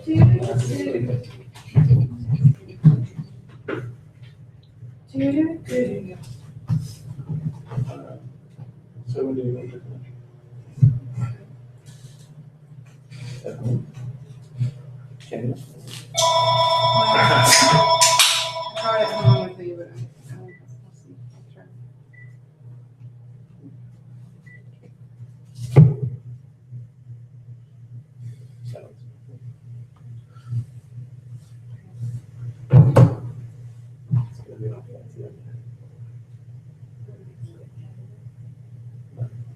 So when do you want to Can you? Try it home with you, but I'll see. I'll try.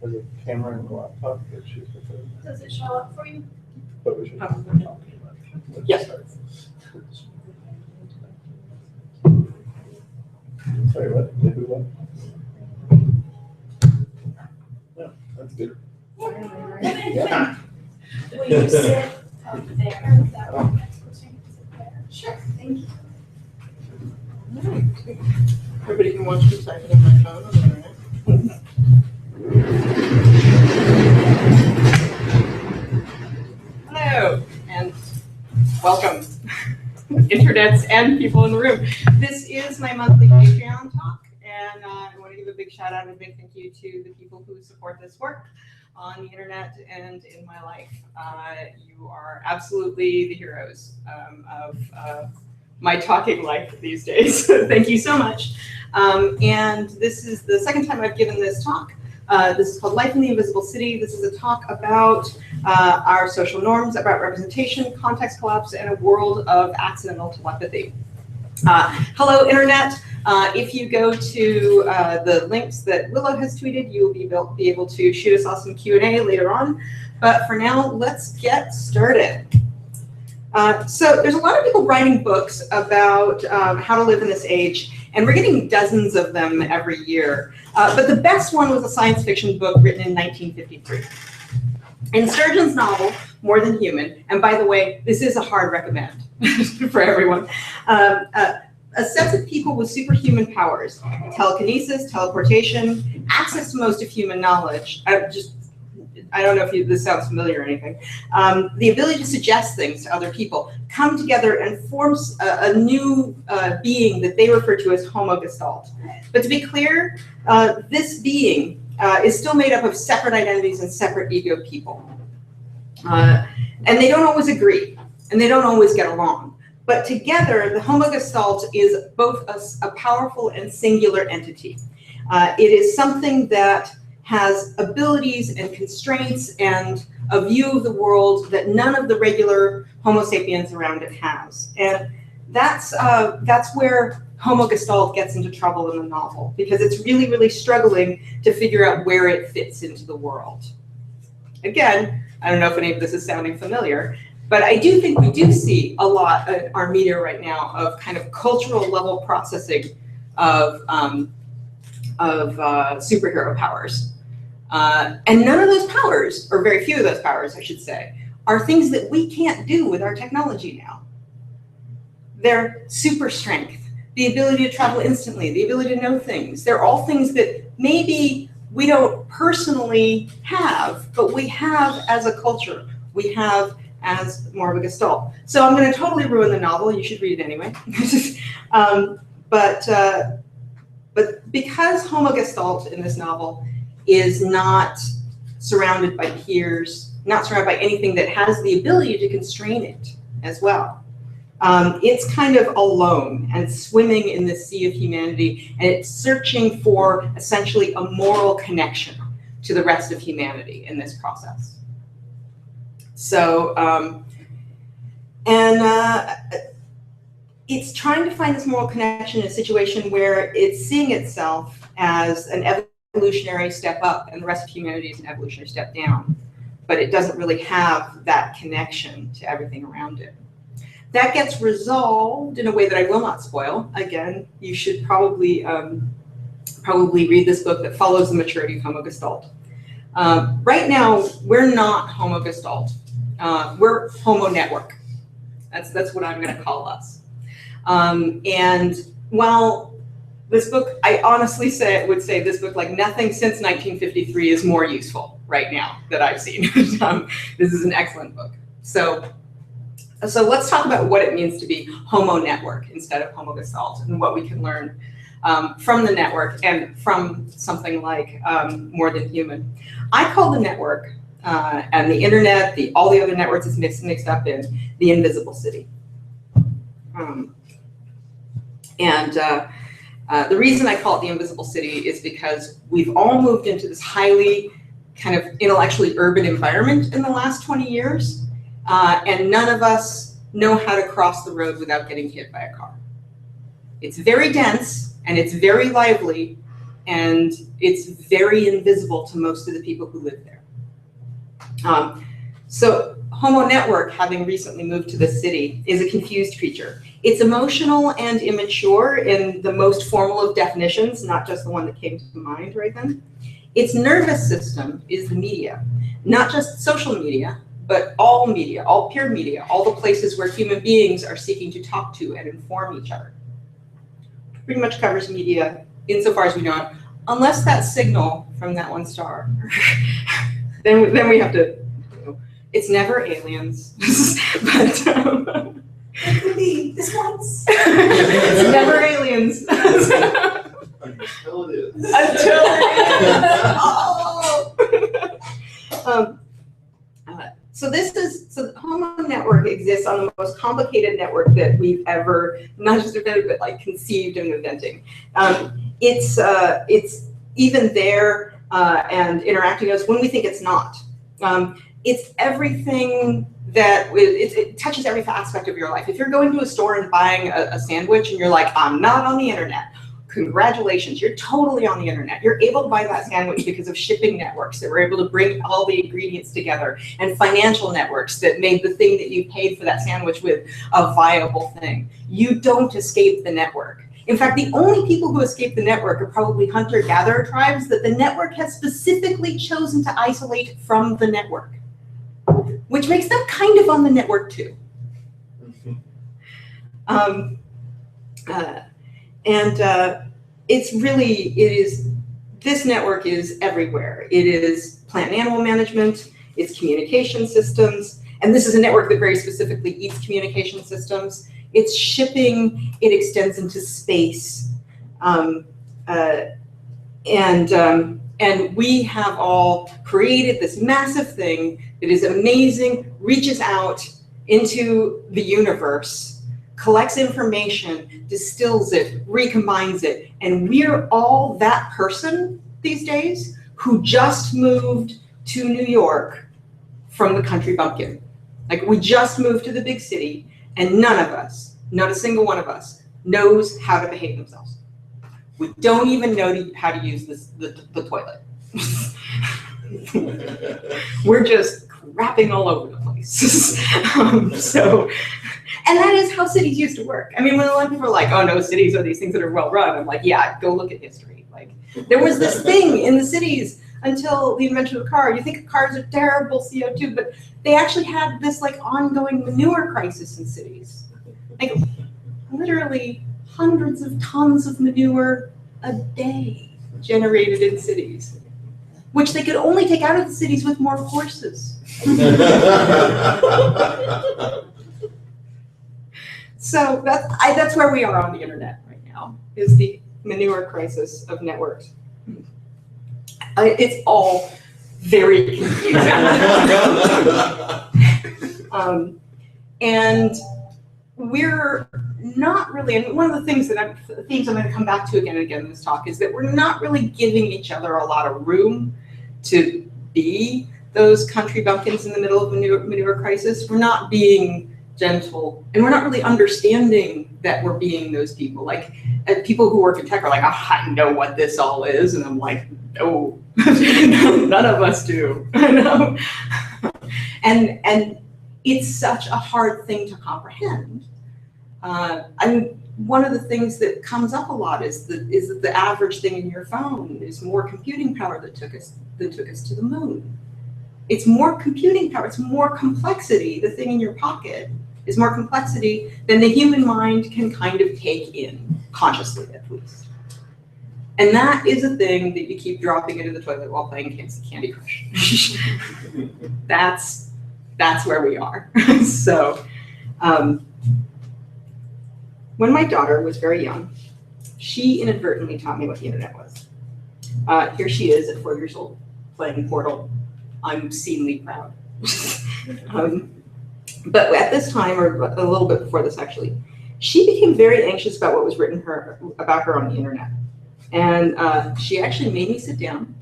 There's a camera and a laptop that she's preferred. Does it show up for you? But we should. Yes. Sorry, what? Did we what? No, that's good. Yeah. Will you sit up there? That way next person can sit there. Sure, thank you. Everybody can watch me type it on my phone on the internet. Hello, and welcome, internets and people in the room. This is my monthly Patreon talk, and I want to give a big shout out and a big thank you to the people who support this work on the internet and in my life. You are absolutely the heroes of my talking life these days. Thank you so much. And this is the second time I've given this talk. This is called Life in the Invisible City. This is a talk about our social norms, about representation, context collapse, and a world of accidental telepathy. Hello, Internet. If you go to the links that Willow has tweeted, you will be able to shoot us off some Q&A later on. But for now, let's get started. So there's a lot of people writing books about how to live in this age, and we're getting dozens of them every year. But the best one was a science fiction book written in 1953. In Sturgeon's novel, More Than Human, and by the way, this is a hard recommend for everyone, a set of people with superhuman powers, telekinesis, teleportation, access to most of human knowledge, I don't know if this sounds familiar or anything, the ability to suggest things to other people, come together and form a new being that they refer to as Homo Gestalt. But to be clear, this being is still made up of separate identities and separate ego people. And they don't always agree, and they don't always get along. But together, the Homo Gestalt is both a powerful and singular entity. It is something that has abilities and constraints and a view of the world that none of the regular Homo sapiens around it has. And that's where Homo Gestalt gets into trouble in the novel, because it's really, really struggling to figure out where it fits into the world. Again, I don't know if any of this is sounding familiar, but I do think we do see a lot in our media right now of kind of cultural level processing of superhero powers. And none of those powers, or very few of those powers, I should say, are things that we can't do with our technology now. They're super strength, the ability to travel instantly, the ability to know things. They're all things that maybe we don't personally have, but we have as a culture. We have as more of a Gestalt. So I'm going to totally ruin the novel. You should read it anyway. But because Homo Gestalt in this novel is not surrounded by peers, not surrounded by anything that has the ability to constrain it as well. It's kind of alone and swimming in the sea of humanity, and it's searching for essentially a moral connection to the rest of humanity in this process. So, it's trying to find this moral connection in a situation where it's seeing itself as an evolutionary step up and the rest of humanity is an evolutionary step down, but it doesn't really have that connection to everything around it. That gets resolved in a way that I will not spoil. Again, you should probably read this book that follows the maturity of Homo Gestalt. Right now, we're not Homo Gestalt. We're Homo Network. That's what I'm going to call us. And while this book, I honestly would say this book, like nothing since 1953, is more useful right now that I've seen. This is an excellent book. So So let's talk about what it means to be homo network instead of homo gestalt, and what we can learn from the network and from something like more than human. I call the network and the internet, all the other networks it's mixed up in, the invisible city. The reason I call it the invisible city is because we've all moved into this highly kind of intellectually urban environment in the last 20 years, and none of us know how to cross the road without getting hit by a car. It's very dense, and it's very lively, and it's very invisible to most of the people who live there. So Homo Network, having recently moved to this city, is a confused creature. It's emotional and immature in the most formal of definitions, not just the one that came to mind right then. Its nervous system is the media, not just social media, but all media, all peer media, all the places where human beings are seeking to talk to and inform each other. Pretty much covers media insofar as we know it, unless that signal from that one star. then we have to, it's never aliens, but It could be this once. it's never aliens. Until it is. Until it is. So the Homo Network exists on the most complicated network that we've ever, not just invented, but like conceived and inventing. It's even there and interacting with us when we think it's not. It's everything that, it touches every aspect of your life. If you're going to a store and buying a sandwich and you're like, I'm not on the internet, congratulations, you're totally on the internet. You're able to buy that sandwich because of shipping networks that were able to bring all the ingredients together, and financial networks that made the thing that you paid for that sandwich with a viable thing. You don't escape the network. In fact, the only people who escape the network are probably hunter-gatherer tribes that the network has specifically chosen to isolate from the network, which makes them kind of on the network too. This network is everywhere. It is plant and animal management, it's communication systems, and this is a network that very specifically eats communication systems. It's shipping, it extends into space. And we have all created this massive thing that is amazing, reaches out into the universe, collects information, distills it, recombines it, and we're all that person these days who just moved to New York from the country bumpkin. Like, we just moved to the big city, and none of us, not a single one of us, knows how to behave themselves. We don't even know how to use the toilet. We're just crapping all over the place. And that is how cities used to work. I mean, when a lot of people are like, oh no, cities are these things that are well run, I'm like, yeah, go look at history. Like, there was this thing in the cities until the invention of the car. You think cars are terrible CO2, but they actually had this like ongoing manure crisis in cities. Like, literally hundreds of tons of manure a day generated in cities, which they could only take out of the cities with more horses. So that's where we are on the internet right now, is the manure crisis of networks. It's all very confusing. And we're not really, and one of the things I'm going to come back to again and again in this talk is that we're not really giving each other a lot of room to be those country bumpkins in the middle of a manure crisis. We're not being gentle, and we're not really understanding that we're being those people. Like, people who work in tech are like, oh, I know what this all is, and I'm like, no, none of us do. And it's such a hard thing to comprehend. One of the things that comes up a lot is that the average thing in your phone is more computing power that took us to the moon. It's more computing power, it's more complexity. The thing in your pocket is more complexity than the human mind can kind of take in, consciously at least. And that is a thing that you keep dropping into the toilet while playing Candy Crush. That's where we are. So When my daughter was very young, she inadvertently taught me what the internet was. Here she is at 4 years old, playing Portal. I'm obscenely proud. But at this time, or a little bit before this actually, she became very anxious about what was written about her on the internet. And she actually made me sit down,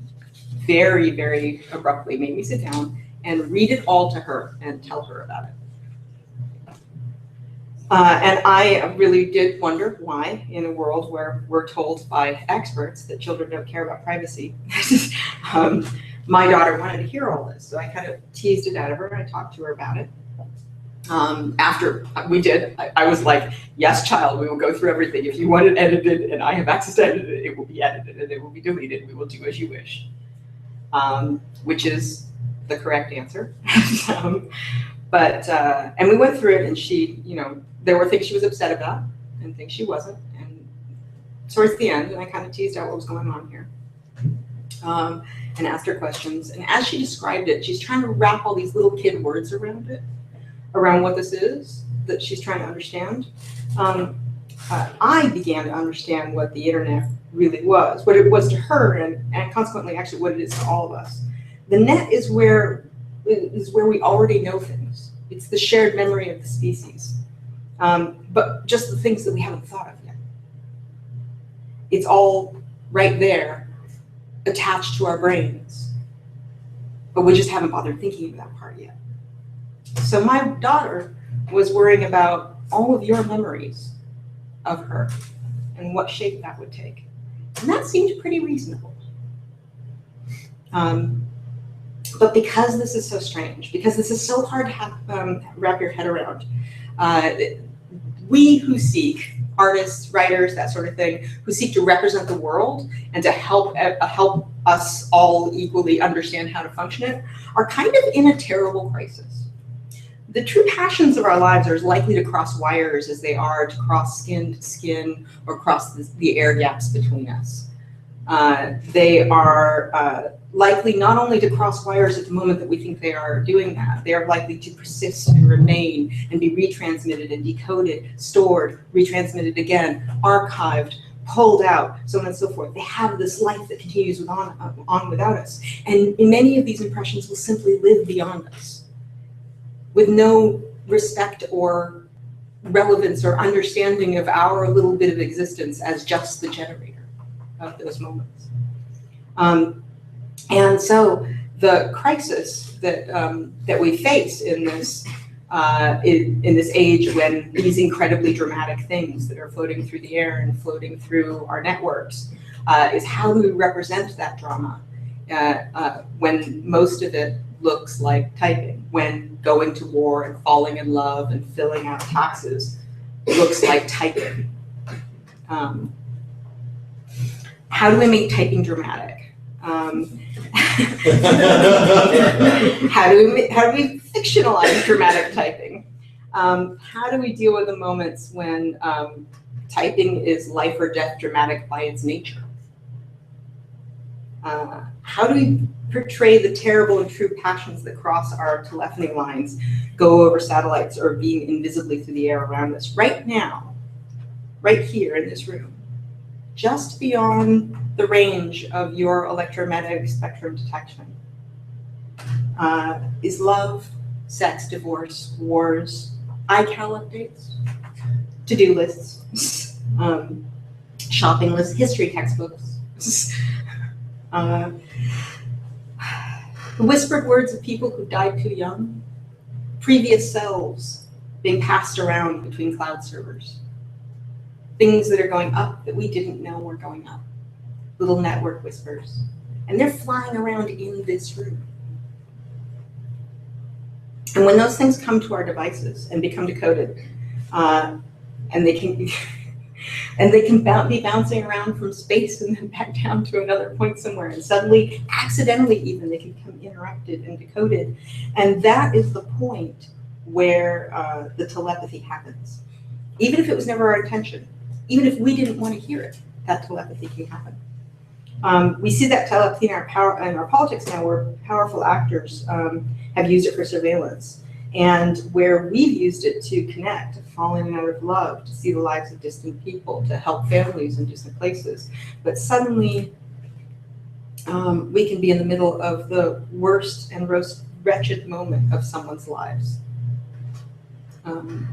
very, very abruptly made me sit down and read it all to her and tell her about it. And I really did wonder why, in a world where we're told by experts that children don't care about privacy, my daughter wanted to hear all this. So I kind of teased it out of her and I talked to her about it. After we did, I was like, yes, child, we will go through everything. If you want it edited and I have access to edit it, it will be edited and it will be deleted. We will do as you wish, which is the correct answer. And we went through it and she, there were things she was upset about and things she wasn't. And towards the end, and I kind of teased out what was going on here. And asked her questions. And as she described it, she's trying to wrap all these little kid words around it, around what this is that she's trying to understand. I began to understand what the internet really was, what it was to her, and consequently actually what it is to all of us. The net is where we already know things. It's the shared memory of the species, but just the things that we haven't thought of yet. It's all right there, attached to our brains, but we just haven't bothered thinking of that part yet. So my daughter was worrying about all of your memories of her and what shape that would take. And that seemed pretty reasonable. But because this is so strange, because this is so hard to wrap your head around, we who seek, artists, writers, that sort of thing, who seek to represent the world and to help us all equally understand how to function it, are kind of in a terrible crisis. The true passions of our lives are as likely to cross wires as they are to cross skin to skin or cross the air gaps between us. They are likely not only to cross wires at the moment that we think they are doing that, they are likely to persist and remain and be retransmitted and decoded, stored, retransmitted again, archived, pulled out, so on and so forth. They have this life that continues on without us. And many of these impressions will simply live beyond us, with no respect or relevance or understanding of our little bit of existence as just the generator of those moments. And so the crisis that we face in this age, when these incredibly dramatic things that are floating through the air and floating through our networks, is how do we represent that drama when most of it looks like typing, when going to war and falling in love and filling out taxes looks like typing. How do we make typing dramatic? How do we fictionalize dramatic typing? How do we deal with the moments when typing is life or death dramatic by its nature? How do we portray the terrible and true passions that cross our telephony lines, go over satellites, or being invisibly through the air around us right now, right here in this room, just beyond the range of your electromagnetic spectrum detection? Is love, sex, divorce, wars, iCal updates, to-do lists, shopping lists, history textbooks, the whispered words of people who died too young, previous selves being passed around between cloud servers, things that are going up that we didn't know were going up, little network whispers, and they're flying around in this room. And when those things come to our devices and become decoded, and they can be bouncing around from space and then back down to another point somewhere, and suddenly, accidentally even, they can become interrupted and decoded. And that is the point where the telepathy happens. Even if it was never our intention, even if we didn't want to hear it, that telepathy can happen. We see that telepathy in our politics now, where powerful actors have used it for surveillance. and where we've used it to connect, to fall in and out of love, to see the lives of distant people, to help families in distant places. But suddenly, we can be in the middle of the worst and most wretched moment of someone's lives. And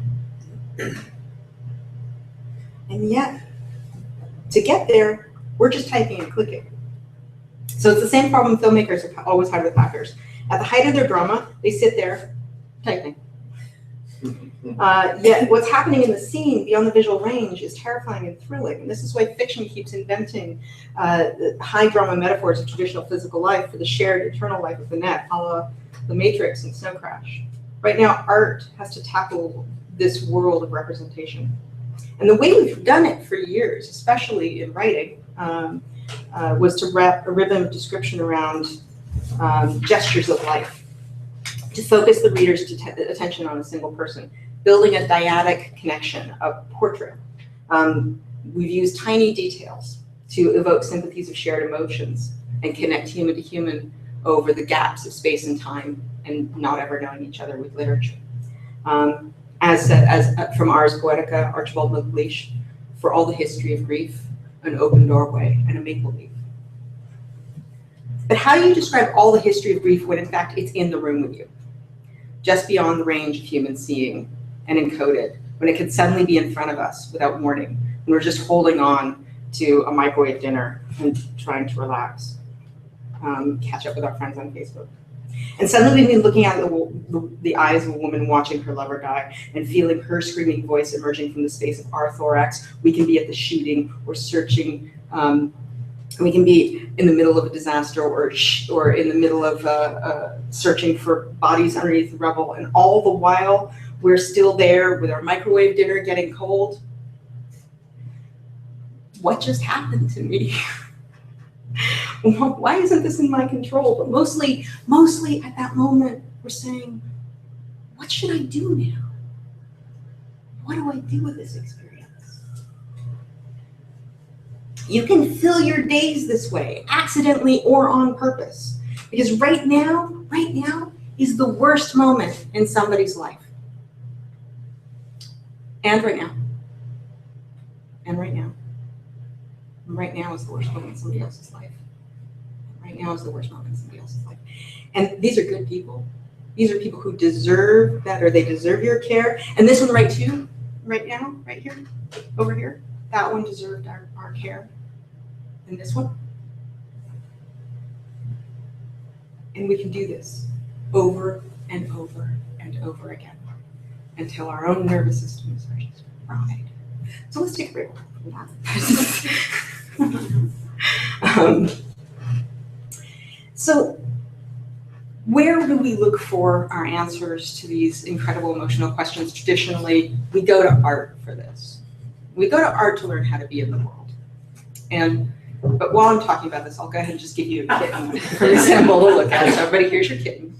yet, to get there, we're just typing and clicking. So it's the same problem filmmakers always have with hackers. At the height of their drama, they sit there typing. Yet what's happening in the scene beyond the visual range is terrifying and thrilling. And this is why fiction keeps inventing high drama metaphors of traditional physical life for the shared eternal life of the net, a la The Matrix and Snow Crash. Right now, art has to tackle this world of representation. And the way we've done it for years, especially in writing, was to wrap a rhythm of description around gestures of life, to focus the reader's attention on a single person, building a dyadic connection, a portrait. We've used tiny details to evoke sympathies of shared emotions and connect human to human over the gaps of space and time and not ever knowing each other with literature. As said, from Ars Poetica, Archibald MacLeish, for all the history of grief, an open doorway and a maple leaf. But how do you describe all the history of grief when in fact it's in the room with you, just beyond the range of human seeing and encoded, when it could suddenly be in front of us without warning, when we're just holding on to a microwave dinner and trying to relax, catch up with our friends on Facebook. And suddenly we've been looking at the eyes of a woman watching her lover die and feeling her screaming voice emerging from the space of our thorax. We can be at the shooting or searching. We can be in the middle of a disaster or in the middle of searching for bodies underneath the rubble. And all the while, we're still there with our microwave dinner getting cold. What just happened to me? Why isn't this in my control? But mostly at that moment, we're saying, what should I do now? What do I do with this experience? You can fill your days this way, accidentally or on purpose. Because right now is the worst moment in somebody's life. And right now. And right now. And right now is the worst moment in somebody else's life. Right now is the worst moment in somebody else's life. And these are good people. These are people who deserve that, or they deserve your care. And this one right now, right here, over here, that one deserved our care. And this one. And we can do this over and over and over again until our own nervous systems are just fried. So let's take a break from that. So where do we look for our answers to these incredible emotional questions? Traditionally, we go to art for this. We go to art to learn how to be in the world. But while I'm talking about this, I'll go ahead and just give you a kitten, for example, to look at. So everybody, here's your kitten.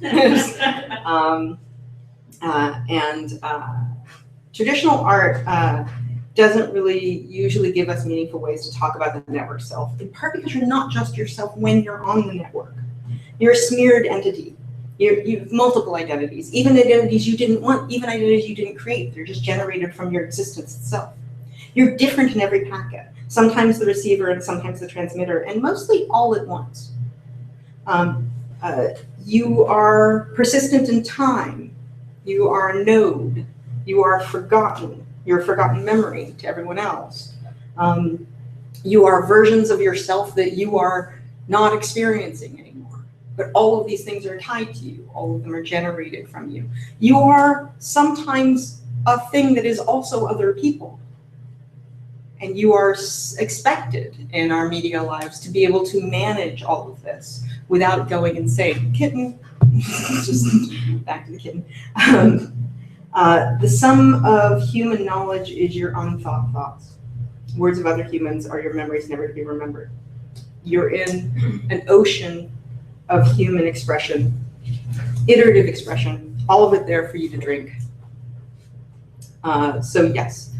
Traditional art doesn't really usually give us meaningful ways to talk about the network self, in part because you're not just yourself when you're on the network. You're a smeared entity. You've multiple identities, even identities you didn't want, even identities you didn't create. They're just generated from your existence itself. You're different in every packet, sometimes the receiver and sometimes the transmitter, and mostly all at once. You are persistent in time. You are a node. You are forgotten. You're a forgotten memory to everyone else. You are versions of yourself that you are not experiencing anymore. But all of these things are tied to you. All of them are generated from you. You are sometimes a thing that is also other people. And you are expected in our media lives to be able to manage all of this without going insane. Kitten, just back to the kitten. The sum of human knowledge is your unthought thoughts. Words of other humans are your memories never to be remembered. You're in an ocean of human expression, iterative expression, all of it there for you to drink. So yes,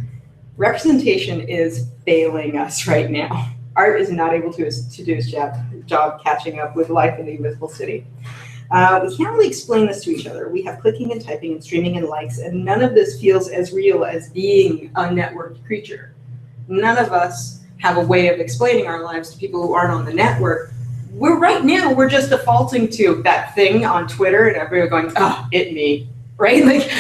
representation is failing us right now. Art is not able to do its job catching up with life in the invisible city. We can't really explain this to each other. We have clicking and typing and streaming and likes, and none of this feels as real as being a networked creature. None of us have a way of explaining our lives to people who aren't on the network. We're just defaulting to that thing on Twitter and everyone going, oh, it me, right? Like,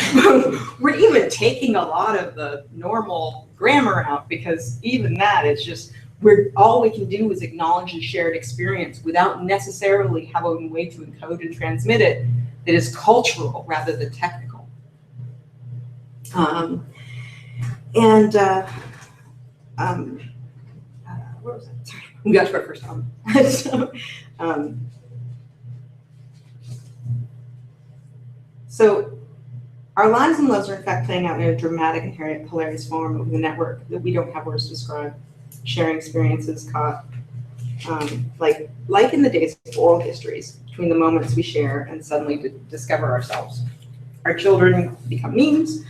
we're even taking a lot of the normal grammar out, because even that is just, all we can do is acknowledge a shared experience without necessarily having a way to encode and transmit it that is cultural rather than technical. Where was I? Sorry, we got to our first time. So our lives and loves are in fact playing out in a dramatic and hilarious form over the network that we don't have words to describe. Sharing experiences caught, like in the days of oral histories, between the moments we share and suddenly discover ourselves. Our children become memes,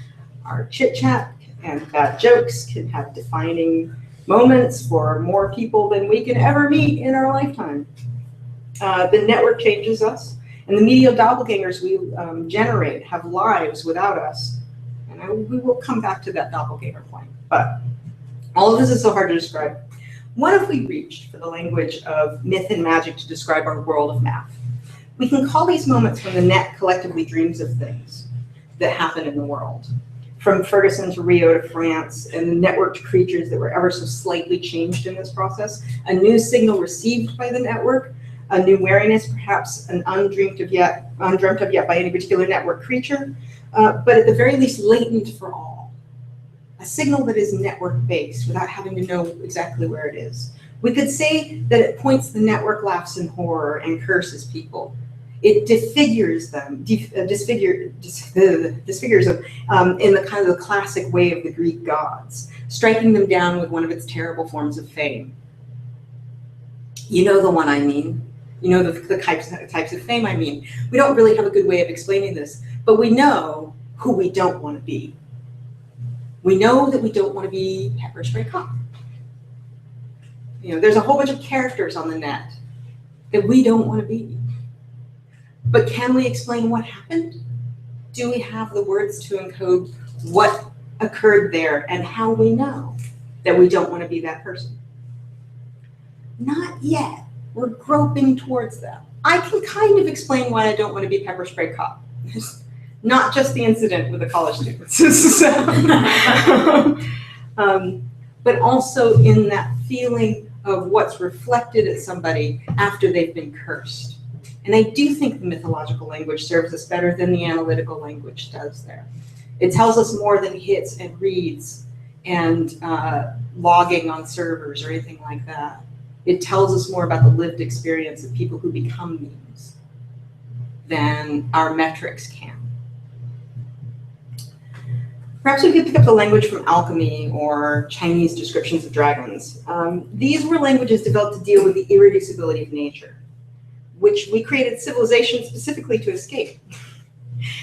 our chit chat and bad jokes can have defining moments for more people than we can ever meet in our lifetime. The network changes us, and the media doppelgangers we generate have lives without us. And we will come back to that doppelganger point, but all of this is so hard to describe. What if we reached for the language of myth and magic to describe our world of math? We can call these moments when the net collectively dreams of things that happen in the world. From Ferguson to Rio to France, and the networked creatures that were ever so slightly changed in this process, a new signal received by the network, a new wariness, perhaps an undreamt of yet by any particular network creature, but at the very least latent for all. A signal that is network-based without having to know exactly where it is. We could say that it points the network laughs in horror and curses people. It disfigures them, disfigures them in the kind of the classic way of the Greek gods, striking them down with one of its terrible forms of fame. You know the one I mean. You know the types of fame I mean. We don't really have a good way of explaining this, but we know who we don't want to be. We know that we don't want to be Pepper Spray Cop. You know, there's a whole bunch of characters on the net that we don't want to be. But can we explain what happened? Do we have the words to encode what occurred there and how we know that we don't want to be that person? Not yet. We're groping towards that. I can kind of explain why I don't want to be Pepper Spray Cop. Not just the incident with the college students. But also in that feeling of what's reflected at somebody after they've been cursed. And I do think the mythological language serves us better than the analytical language does there. It tells us more than hits and reads and logging on servers or anything like that. It tells us more about the lived experience of people who become memes than our metrics can. Perhaps we could pick up the language from alchemy or Chinese descriptions of dragons. These were languages developed to deal with the irreducibility of nature, which we created civilization specifically to escape.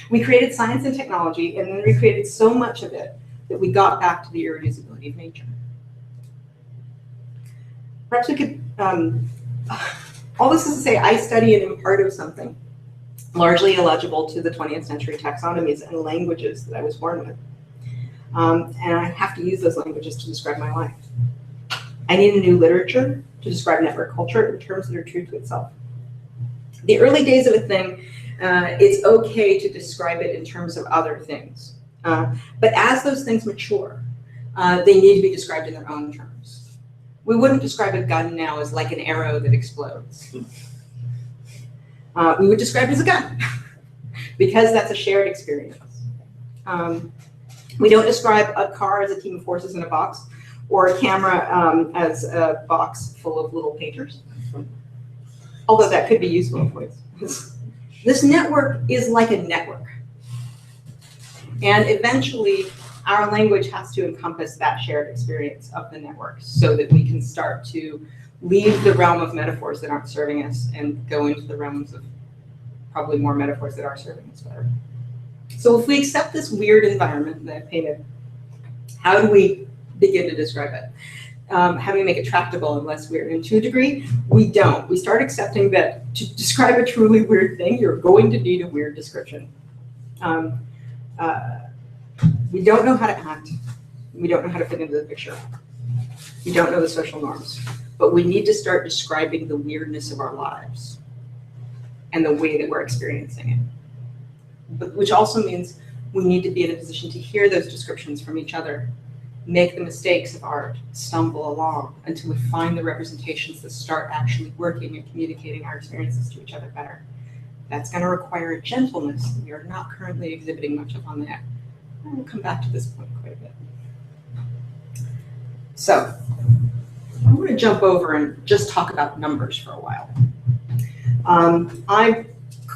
We created science and technology, and then we created so much of it that we got back to the irreducibility of nature. Perhaps we could, all this is to say, I study and am part of something largely illegible to the 20th century taxonomies and languages that I was born with. And I have to use those languages to describe my life. I need a new literature to describe network culture in terms that are true to itself. The early days of a thing, it's okay to describe it in terms of other things. But as those things mature, they need to be described in their own terms. We wouldn't describe a gun now as like an arrow that explodes. We would describe it as a gun, because that's a shared experience. We don't describe a car as a team of forces in a box, or a camera as a box full of little painters. Although that could be useful in ways. This network is like a network. And eventually, our language has to encompass that shared experience of the network so that we can start to leave the realm of metaphors that aren't serving us and go into the realms of probably more metaphors that are serving us better. So if we accept this weird environment that I painted, how do we begin to describe it? how do we make it tractable and less weird? And to a degree, we don't. We start accepting that to describe a truly weird thing, you're going to need a weird description. We don't know how to act. We don't know how to fit into the picture. We don't know the social norms. But we need to start describing the weirdness of our lives and the way that we're experiencing it. But, which also means we need to be in a position to hear those descriptions from each other, make the mistakes of art, stumble along until we find the representations that start actually working and communicating our experiences to each other better. That's going to require a gentleness that we are not currently exhibiting much of on the net. And we'll come back to this point quite a bit. So, I'm going to jump over and just talk about numbers for a while. I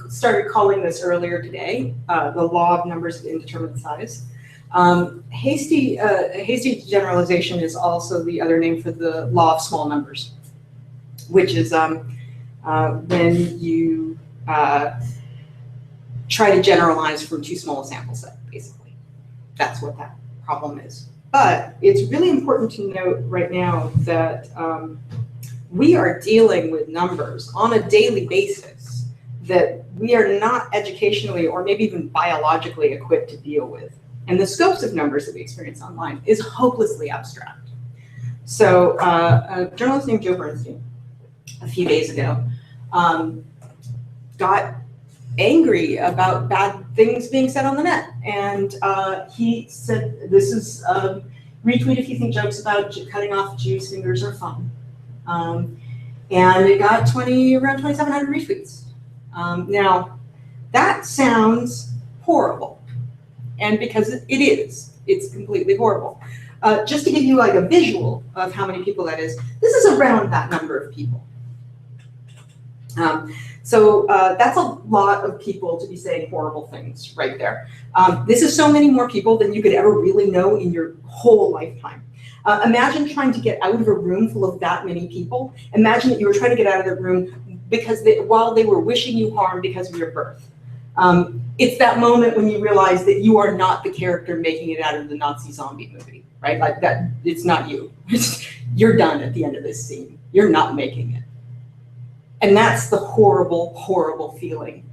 started calling this earlier today, the law of numbers of indeterminate size. Hasty generalization is also the other name for the law of small numbers, which is when you try to generalize from too small a sample set, basically. That's what that problem is. But it's really important to note right now that we are dealing with numbers on a daily basis that we are not educationally or maybe even biologically equipped to deal with. And the scopes of numbers that we experience online is hopelessly abstract. So a journalist named Joe Bernstein, a few days ago, got angry about bad things being said on the net. And he said, this is, retweet if you think jokes about cutting off Jews' fingers are fun. And it got around 2,700 retweets. Now, that sounds horrible. And because it is, it's completely horrible. Just to give you like a visual of how many people that is, this is around that number of people. So that's a lot of people to be saying horrible things right there. This is so many more people than you could ever really know in your whole lifetime. Imagine trying to get out of a room full of that many people. Imagine that you were trying to get out of the room because while they were wishing you harm because of your birth. It's that moment when you realize that you are not the character making it out of the Nazi zombie movie, right? Like that, it's not you. You're done at the end of this scene. You're not making it. And that's the horrible, horrible feeling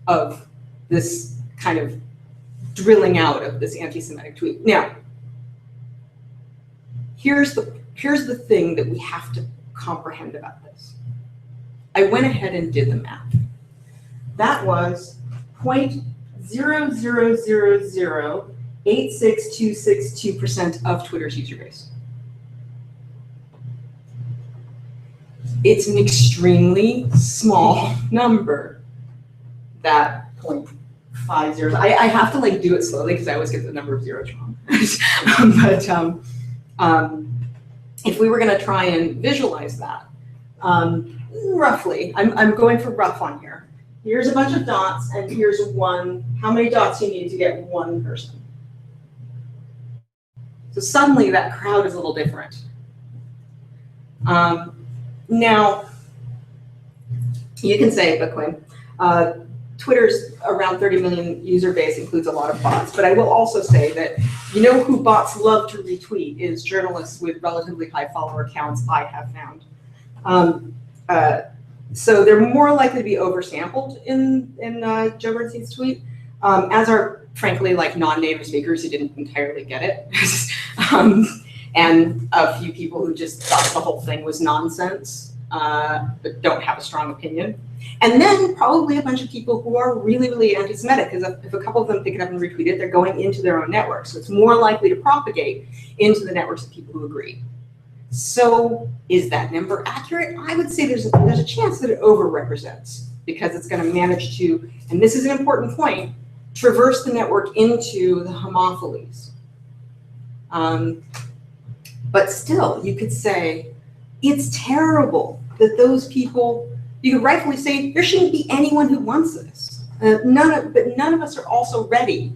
of this kind of drilling out of this anti-Semitic tweet. Now, here's the thing that we have to comprehend about this. I went ahead and did the math. That was 0.000086262% of Twitter's user base. It's an extremely small number, that 0.50. I have to like do it slowly because I always get the number of zeros wrong. But if we were going to try and visualize that, roughly, I'm going for rough on here. Here's a bunch of dots, and here's one. How many dots you need to get one person? So suddenly that crowd is a little different. Now, you can say, but Quinn, Twitter's around 30 million user base includes a lot of bots, but I will also say that you know who bots love to retweet is journalists with relatively high follower counts, I have found. So they're more likely to be oversampled in Joe Bernstein's tweet, as are, frankly, like non-native speakers who didn't entirely get it. And a few people who just thought the whole thing was nonsense, but don't have a strong opinion. And then probably a bunch of people who are really, really anti-Semitic, because if a couple of them pick it up and retweet it, they're going into their own network. So it's more likely to propagate into the networks of people who agree. So is that number accurate? I would say there's a chance that it overrepresents, because it's going to manage to, and this is an important point, traverse the network into the homophilies. But still, you could say, it's terrible that those people, you could rightfully say, there shouldn't be anyone who wants this. But none of us are also ready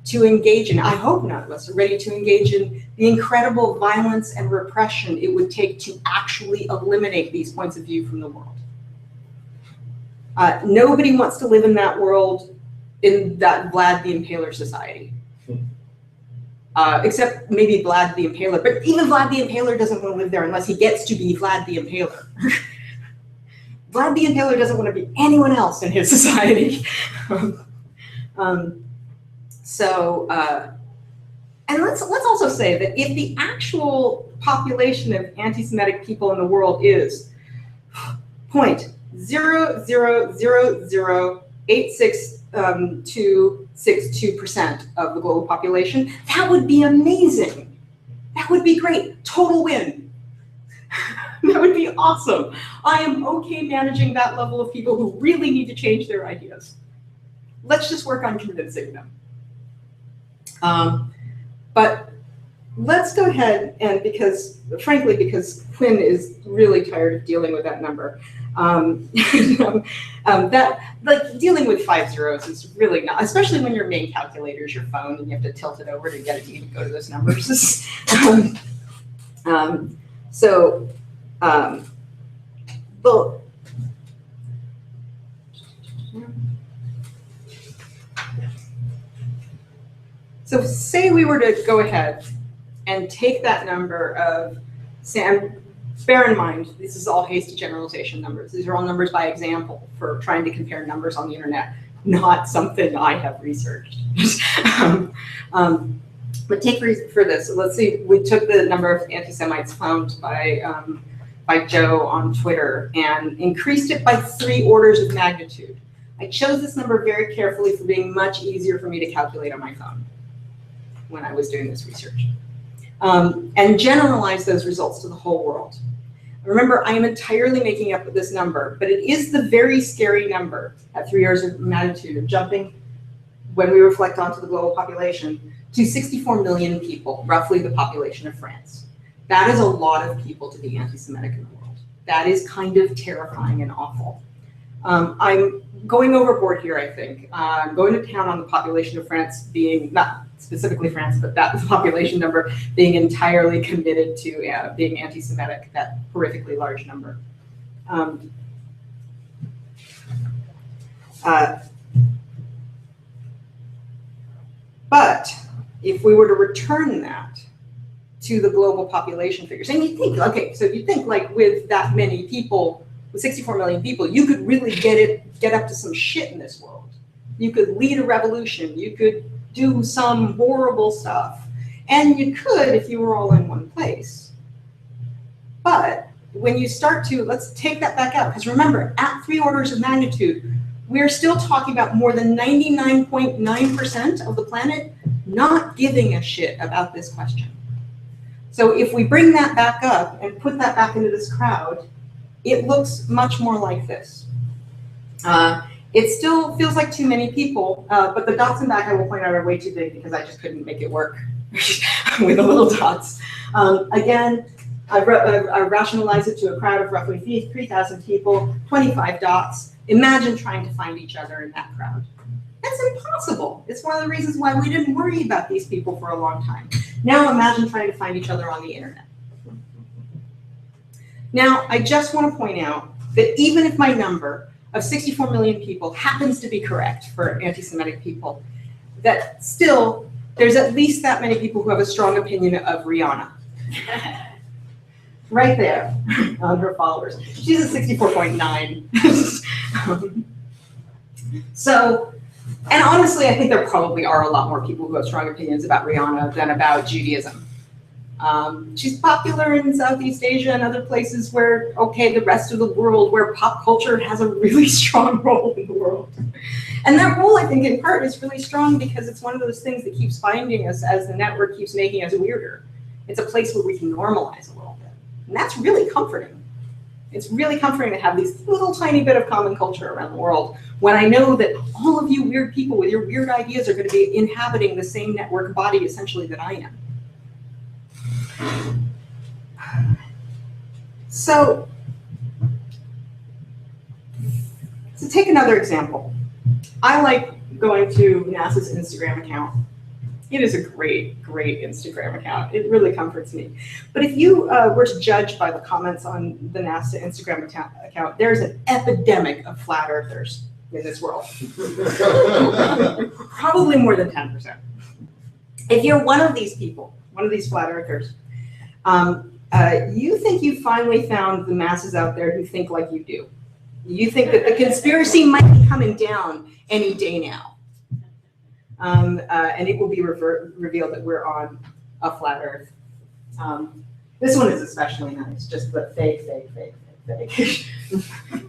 to engage in, I hope none of us are ready to engage in the incredible violence and repression it would take to actually eliminate these points of view from the world. Nobody wants to live in that world, in that Vlad the Impaler society. except maybe Vlad the Impaler. But even Vlad the Impaler doesn't want to live there unless he gets to be Vlad the Impaler. Vlad the Impaler doesn't want to be anyone else in his society. And let's also say that if the actual population of anti-Semitic people in the world is 0.000866262% of the global population, that would be amazing. That would be great. Total win. That would be awesome. I am okay managing that level of people who really need to change their ideas. Let's just work on convincing them. But let's go ahead and frankly, because Quinn is really tired of dealing with that number. Dealing with 5 zeros is really not, especially when your main calculator is your phone and you have to tilt it over to get it to even go to those numbers. So say we were to go ahead and take that number of, bear in mind, this is all hasty generalization numbers. These are all numbers by example for trying to compare numbers on the internet, not something I have researched. But take for this, let's see, we took the number of anti-Semites found by Joe on Twitter and increased it by 3 orders of magnitude. I chose this number very carefully for being much easier for me to calculate on my phone when I was doing this research, and generalize those results to the whole world. Remember, I am entirely making up this number, but it is the very scary number at 3 orders of magnitude of jumping, when we reflect onto the global population, to 64 million people, roughly the population of France. That is a lot of people to be anti-Semitic in the world. That is kind of terrifying and awful. I'm going overboard here, I think. I'm going to town on the population of France being, not specifically France, but that population number being entirely committed to being anti-Semitic, that horrifically large number. But if we were to return that to the global population figures, and you think, okay, so you think like with that many people, with 64 million people, you could really get up to some shit in this world. You could lead a revolution. You could do some horrible stuff. And you could if you were all in one place. But when you start to, let's take that back out, because remember, at 3 orders of magnitude, we're still talking about more than 99.9% of the planet not giving a shit about this question. So if we bring that back up and put that back into this crowd, it looks much more like this. It still feels like too many people, but the dots in back, I will point out, are way too big because I just couldn't make it work with the little dots. Again, I rationalized it to a crowd of roughly 3,000 people, 25 dots. Imagine trying to find each other in that crowd. That's impossible. It's one of the reasons why we didn't worry about these people for a long time. Now imagine trying to find each other on the internet. Now, I just want to point out that even if my number of 64 million people happens to be correct for anti-Semitic people, that still, there's at least that many people who have a strong opinion of Rihanna. Right there on her followers. She's at 64.9. So, and honestly, I think there probably are a lot more people who have strong opinions about Rihanna than about Judaism. She's popular in Southeast Asia and other places where, okay, the rest of the world, where pop culture has a really strong role in the world. And that role, I think, in part is really strong because it's one of those things that keeps finding us as the network keeps making us weirder. It's a place where we can normalize a little bit. And that's really comforting. It's really comforting to have these little tiny bit of common culture around the world when I know that all of you weird people with your weird ideas are going to be inhabiting the same network body essentially that I am. So, to take another example, I like going to NASA's Instagram account. It is a great, great Instagram account. It really comforts me. But if you were to judge by the comments on the NASA Instagram account, there's an epidemic of flat earthers in this world. Probably more than 10%. If you're one of these people, one of these flat earthers, you think you finally found the masses out there who think like you do. You think that the conspiracy might be coming down any day now. And it will be revealed that we're on a flat earth. This one is especially nice, just the fake.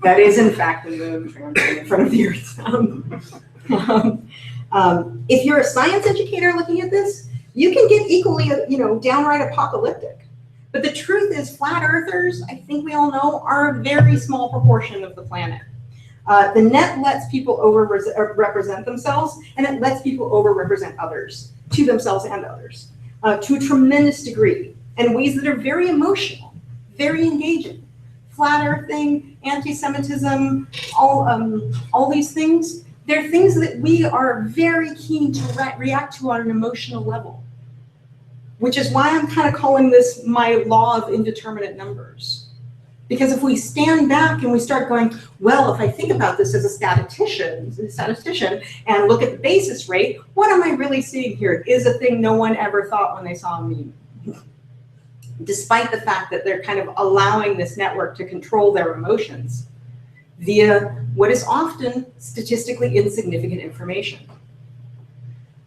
That is in fact the moon transiting in front of the earth. If you're a science educator looking at this, you can get equally, downright apocalyptic. But the truth is, flat earthers, I think we all know, are a very small proportion of the planet. The net lets people represent themselves, and it lets people overrepresent others, to themselves and others, to a tremendous degree, in ways that are very emotional, very engaging. Flat earthing, anti-Semitism, all these things, they're things that we are very keen to react to on an emotional level, which is why I'm kind of calling this my law of indeterminate numbers. Because if we stand back and we start going, well, if I think about this as a statistician and look at the basis rate, what am I really seeing here? Is a thing no one ever thought when they saw a meme. Despite the fact that they're kind of allowing this network to control their emotions via what is often statistically insignificant information.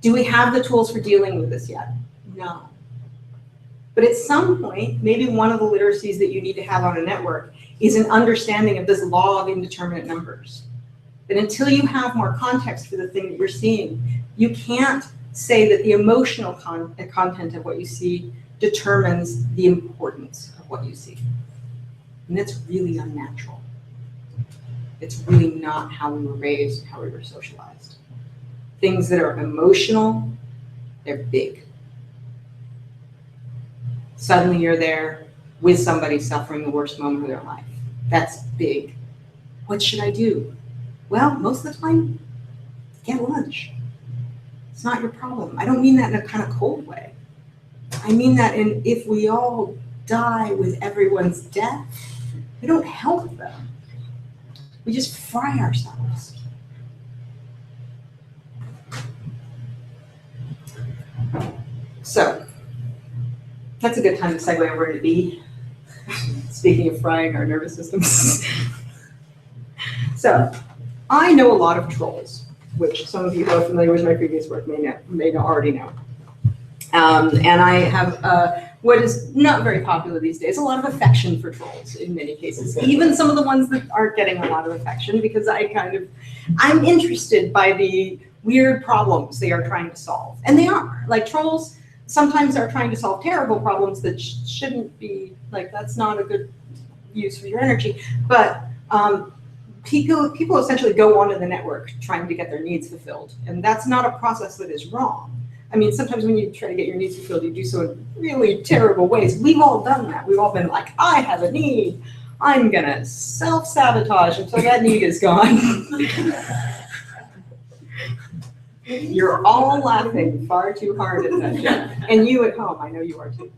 Do we have the tools for dealing with this yet? No. But at some point, maybe one of the literacies that you need to have on a network is an understanding of this law of indeterminate numbers. That until you have more context for the thing that you're seeing, you can't say that the emotional content of what you see determines the importance of what you see. And that's really unnatural. It's really not how we were raised, how we were socialized. Things that are emotional, they're big. Suddenly you're there with somebody suffering the worst moment of their life. That's big. What should I do? Well, most of the time, get lunch. It's not your problem. I don't mean that in a kind of cold way. I mean that if we all die with everyone's death, we don't help them. We just fry ourselves. So, that's a good time to segue over to B. Speaking of frying our nervous systems. So, I know a lot of trolls, which some of you who are familiar with my previous work may already know. And I have what is not very popular these days, a lot of affection for trolls in many cases, even some of the ones that aren't getting a lot of affection, because I'm interested by the weird problems they are trying to solve. And they are, like trolls sometimes are trying to solve terrible problems that shouldn't be, like that's not a good use for your energy. But people essentially go onto the network trying to get their needs fulfilled. And that's not a process that is wrong. I mean, sometimes when you try to get your needs fulfilled, you do so in really terrible ways. We've all done that. We've all been like, I have a need. I'm gonna self-sabotage until that need is gone. You're all laughing far too hard at that joke. And you at home, I know you are too.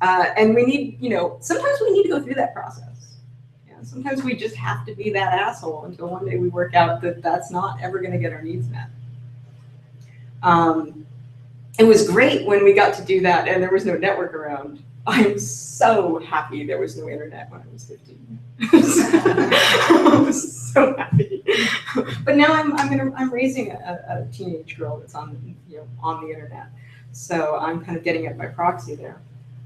And we need, sometimes we need to go through that process. Sometimes we just have to be that asshole until one day we work out that that's not ever gonna get our needs met. It was great when we got to do that and there was no network around. I'm so happy there was no internet when I was 15. I was so happy. But now I'm raising a teenage girl that's on the internet. So I'm kind of getting it by proxy there.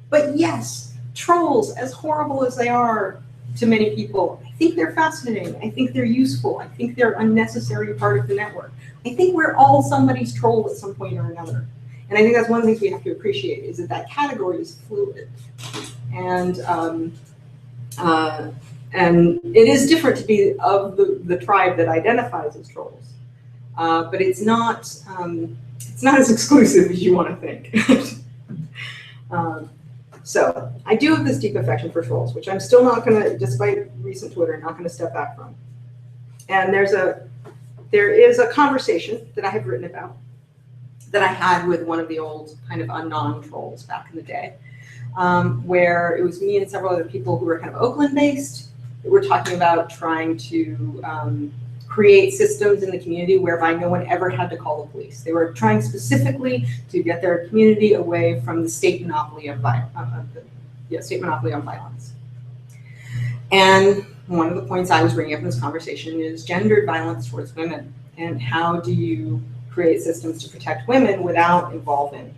But yes, trolls, as horrible as they are to many people, I think they're fascinating. I think they're useful. I think they're a necessary part of the network. I think we're all somebody's troll at some point or another. And I think that's one of the things we have to appreciate is that category is fluid. And it is different to be of the tribe that identifies as trolls. But it's not as exclusive as you want to think. So I do have this deep affection for trolls, which I'm still not going to, despite recent Twitter, not going to step back from. And there is a conversation that I have written about that I had with one of the old kind of anon trolls back in the day, where it was me and several other people who were kind of Oakland-based that were talking about trying to create systems in the community whereby no one ever had to call the police. They were trying specifically to get their community away from the state monopoly of violence. And one of the points I was bringing up in this conversation is gendered violence towards women, and how do you create systems to protect women without involving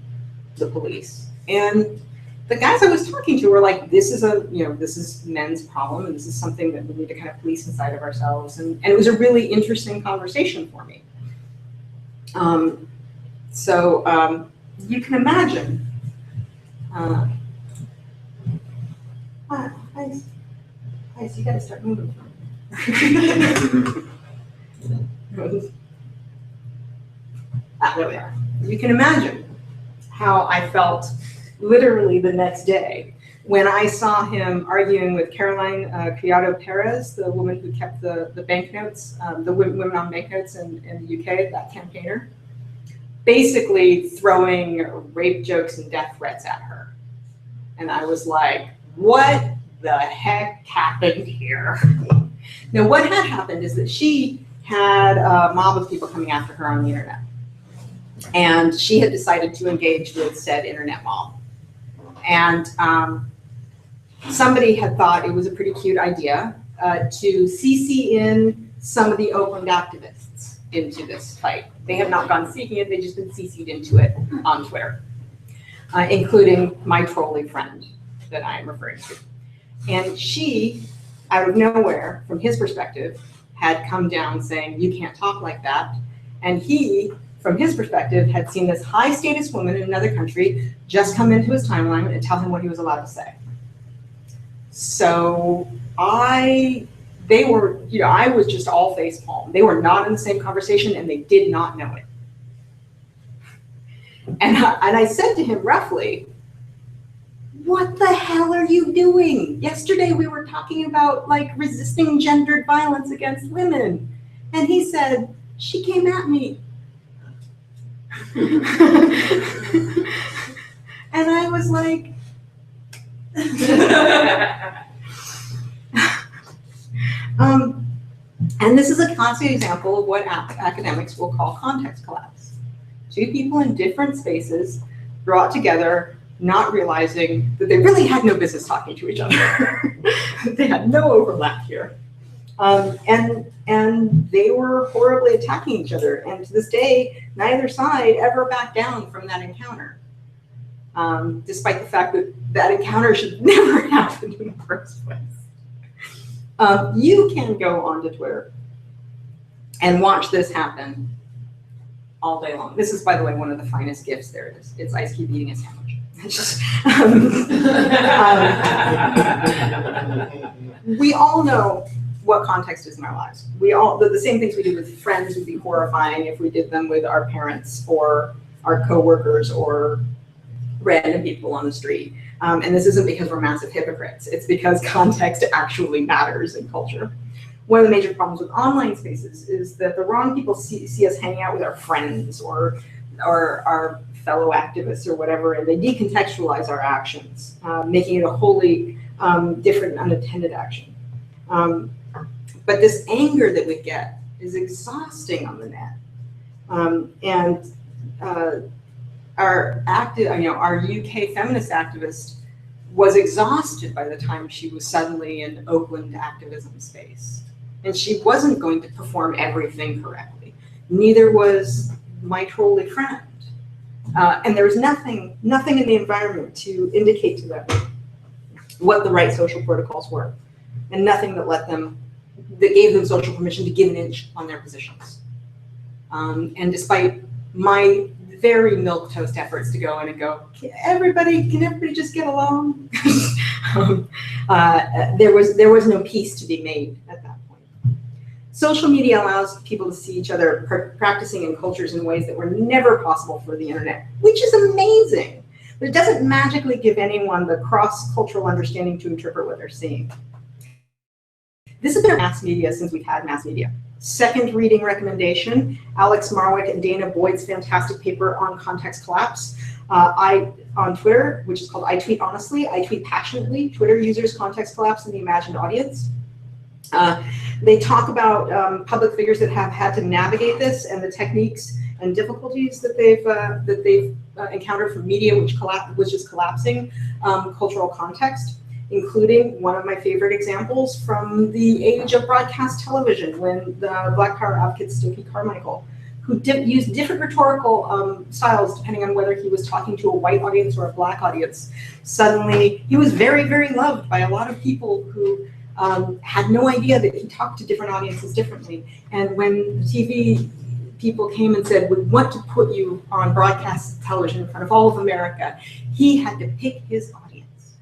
the police? And the guys I was talking to were like, this is men's problem, and this is something that we need to kind of police inside of ourselves. And it was a really interesting conversation for me. You can imagine. Guys, you gotta start moving. There we are. You can imagine how I felt literally the next day when I saw him arguing with Caroline Criado Perez, the woman who kept the banknotes, the women on banknotes in the UK, that campaigner, basically throwing rape jokes and death threats at her. And I was like, what the heck happened here? Now, what had happened is that she had a mob of people coming after her on the internet. And she had decided to engage with said internet mob. And somebody had thought it was a pretty cute idea to CC in some of the Oakland activists into this fight. They have not gone seeking it, they've just been CC'd into it on Twitter, including my trolley friend that I am referring to. And she, out of nowhere, from his perspective, had come down saying, you can't talk like that. And he, from his perspective, had seen this high status woman in another country just come into his timeline and tell him what he was allowed to say. So I was just all face palm. They were not in the same conversation and they did not know it. And I said to him roughly, what the hell are you doing? Yesterday we were talking about like resisting gendered violence against women. And he said, she came at me. And I was like, and this is a classic example of what academics will call context collapse. Two people in different spaces brought together, not realizing that they really had no business talking to each other. They had no overlap here. And they were horribly attacking each other. And to this day, neither side ever backed down from that encounter. Despite the fact that that encounter should never happen in the first place. You can go onto Twitter and watch this happen all day long. This is, by the way, one of the finest gifts there is. It's Ice Cube eating a sandwich. We all know what context is in our lives. We all, the same things we do with friends would be horrifying if we did them with our parents or our coworkers or random people on the street. And this isn't because we're massive hypocrites. It's because context actually matters in culture. One of the major problems with online spaces is that the wrong people see us hanging out with our friends or our fellow activists or whatever, and they decontextualize our actions, making it a wholly different unattended action. But this anger that we get is exhausting on the net. Our UK feminist activist was exhausted by the time she was suddenly in Oakland activism space. And she wasn't going to perform everything correctly. Neither was my trolley friend. And there was nothing in the environment to indicate to them what the right social protocols were, and nothing that gave them social permission to give an inch on their positions. And despite my very milquetoast efforts to go in and go, can everybody just get along? There was no peace to be made at that point. Social media allows people to see each other practicing in cultures in ways that were never possible for the internet, which is amazing. But it doesn't magically give anyone the cross-cultural understanding to interpret what they're seeing. This has been mass media since we've had mass media. Second reading recommendation, Alex Marwick and Dana Boyd's fantastic paper on context collapse. On Twitter, which is called I Tweet Honestly, I Tweet Passionately, Twitter users context collapse in the imagined audience. They talk about public figures that have had to navigate this and the techniques and difficulties that they've encountered from media, which is collapsing cultural context, including one of my favorite examples from the age of broadcast television, when the Black Power advocate Stokely Carmichael, who used different rhetorical styles depending on whether he was talking to a white audience or a black audience. Suddenly, he was very, very loved by a lot of people who had no idea that he talked to different audiences differently. And when the TV people came and said, we want to put you on broadcast television in front of all of America, he had to pick his audience.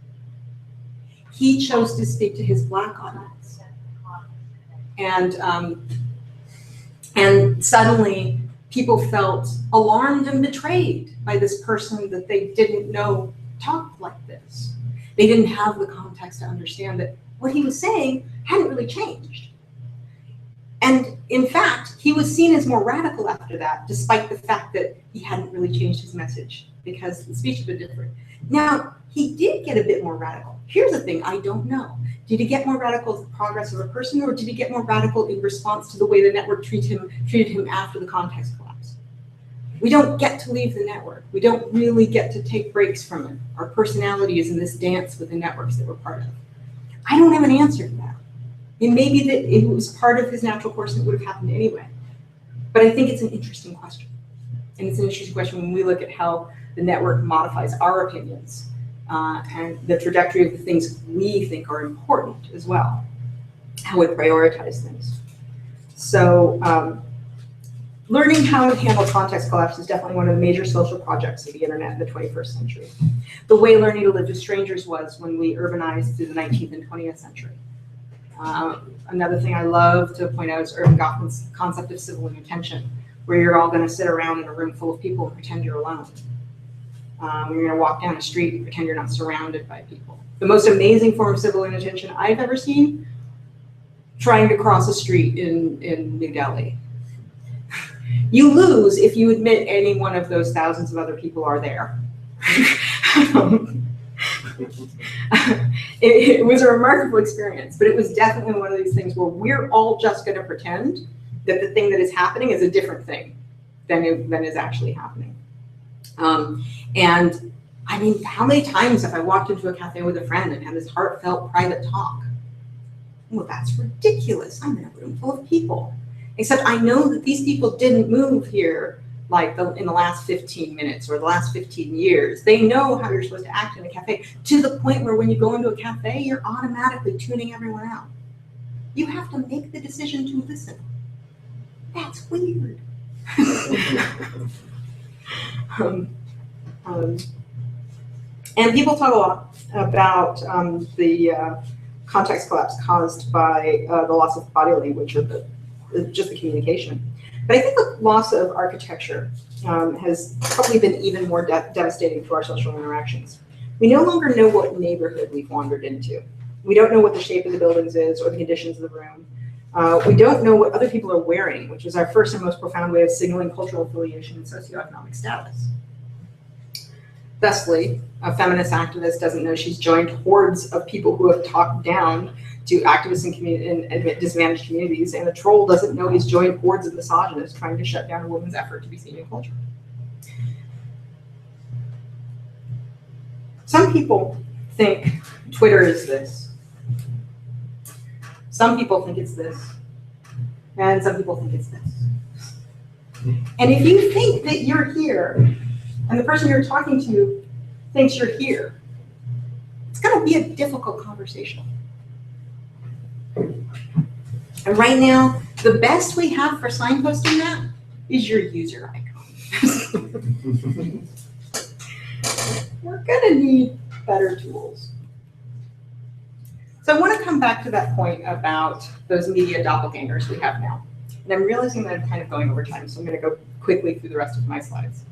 He chose to speak to his black audience. And suddenly, people felt alarmed and betrayed by this person that they didn't know talked like this. They didn't have the context to understand that what he was saying hadn't really changed. And in fact, he was seen as more radical after that, despite the fact that he hadn't really changed his message, because the speech had been different. Now, he did get a bit more radical. Here's the thing I don't know. Did he get more radical as the progress of a person, or did he get more radical in response to the way the network treated him after the context collapse? We don't get to leave the network. We don't really get to take breaks from it. Our personality is in this dance with the networks that we're part of. I don't have an answer to that. It may be that it was part of his natural course and it would have happened anyway. But I think it's an interesting question. And it's an interesting question when we look at how the network modifies our opinions and the trajectory of the things we think are important as well, how we prioritize things. So learning how to handle context collapse is definitely one of the major social projects of the internet in the 21st century. The way learning to live with strangers was when we urbanized through the 19th and 20th century. Another thing I love to point out is Irving Goffman's concept of civil inattention, where you're all going to sit around in a room full of people and pretend you're alone. You're going to walk down a street and pretend you're not surrounded by people. The most amazing form of civil inattention I've ever seen, trying to cross a street in New Delhi. You lose if you admit any one of those thousands of other people are there. It was a remarkable experience, but it was definitely one of these things where we're all just going to pretend that the thing that is happening is a different thing than is actually happening. And I mean, how many times have I walked into a cafe with a friend and had this heartfelt private talk? Well, that's ridiculous. I'm in a room full of people. Except I know that these people didn't move here like in the last 15 minutes or the last 15 years. They know how you're supposed to act in a cafe, to the point where when you go into a cafe, you're automatically tuning everyone out. You have to make the decision to listen. That's weird. And people talk a lot about the context collapse caused by the loss of body language, or just the communication. But I think the loss of architecture has probably been even more devastating to our social interactions. We no longer know what neighborhood we've wandered into. We don't know what the shape of the buildings is or the conditions of the room. We don't know what other people are wearing, which is our first and most profound way of signaling cultural affiliation and socioeconomic status. Thusly, a feminist activist doesn't know she's joined hordes of people who have talked down to activists in disadvantaged communities, and a troll doesn't know he's joined hordes of misogynists trying to shut down a woman's effort to be seen in culture. Some people think Twitter is this. Some people think it's this. And some people think it's this. And if you think that you're here, and the person you're talking to thinks you're here, it's going to be a difficult conversation. And right now, the best we have for signposting that is your user icon. We're going to need better tools. So I want to come back to that point about those media doppelgangers we have now. And I'm realizing that I'm kind of going over time, so I'm going to go quickly through the rest of my slides.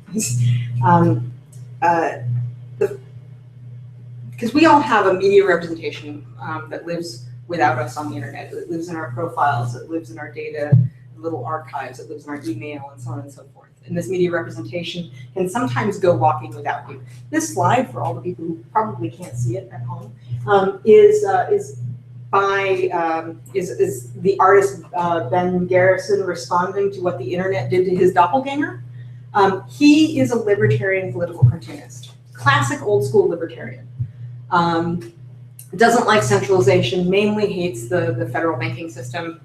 Because we all have a media representation that lives without us on the internet. It lives in our profiles, it lives in our data, little archives, it lives in our email, and so on and so forth. And this media representation can sometimes go walking without you. This slide, for all the people who probably can't see it at home, is is the artist Ben Garrison responding to what the internet did to his doppelganger. He is a libertarian political cartoonist, classic old school libertarian. Doesn't like centralization, mainly hates the federal banking system.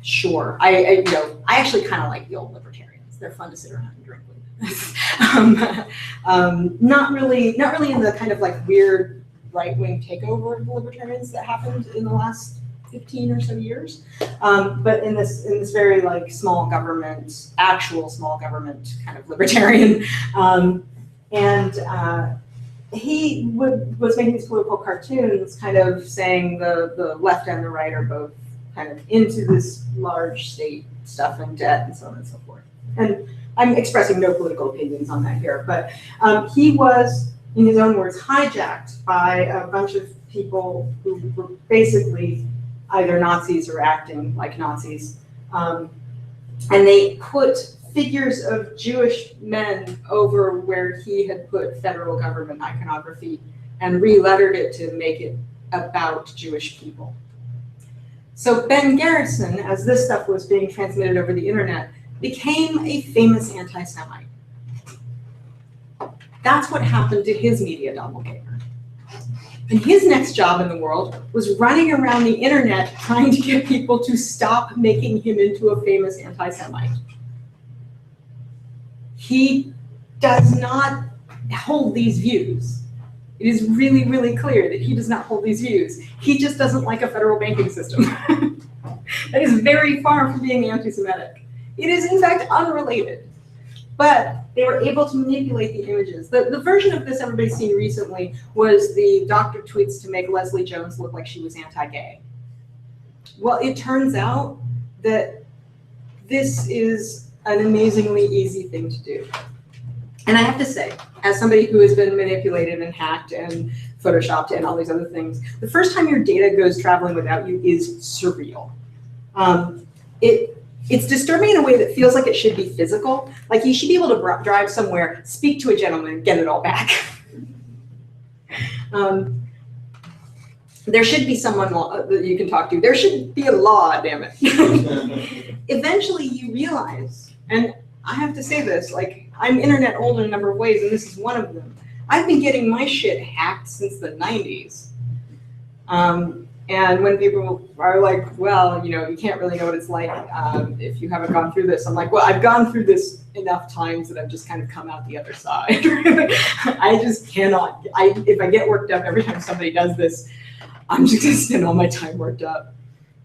Sure, I actually kind of like the old libertarians. They're fun to sit around and drink with. Not really in the kind of like weird right-wing takeover of the libertarians that happened in the last 15 or so years, but in this very like small government, actual small government kind of libertarian, he was making these political cartoons, kind of saying the left and the right are both kind of into this large state stuff and debt and so on and so forth. And I'm expressing no political opinions on that here, but he was, in his own words, hijacked by a bunch of people who were basically either Nazis or acting like Nazis. And they put figures of Jewish men over where he had put federal government iconography and re-lettered it to make it about Jewish people. So Ben Garrison, as this stuff was being transmitted over the internet, became a famous anti-Semite. That's what happened to his media doppelganger. And his next job in the world was running around the internet trying to get people to stop making him into a famous anti-Semite. He does not hold these views. It is really, really clear that he does not hold these views. He just doesn't like a federal banking system. That is very far from being anti-Semitic. It is, in fact, unrelated. But they were able to manipulate the images. The version of this everybody's seen recently was the doctor tweets to make Leslie Jones look like she was anti-gay. Well, it turns out that this is an amazingly easy thing to do. And I have to say, as somebody who has been manipulated and hacked and photoshopped and all these other things, the first time your data goes traveling without you is surreal. It's disturbing in a way that feels like it should be physical. Like you should be able to drive somewhere, speak to a gentleman, and get it all back. There should be someone that you can talk to. There should be a law, damn it. Eventually you realize, and I have to say this, like I'm internet old in a number of ways, and this is one of them. I've been getting my shit hacked since the 90s. And when people are like, well, you know, you can't really know what it's like if you haven't gone through this. I'm like, well, I've gone through this enough times that I've just kind of come out the other side. I just cannot, if I get worked up every time somebody does this, I'm just gonna spend all my time worked up.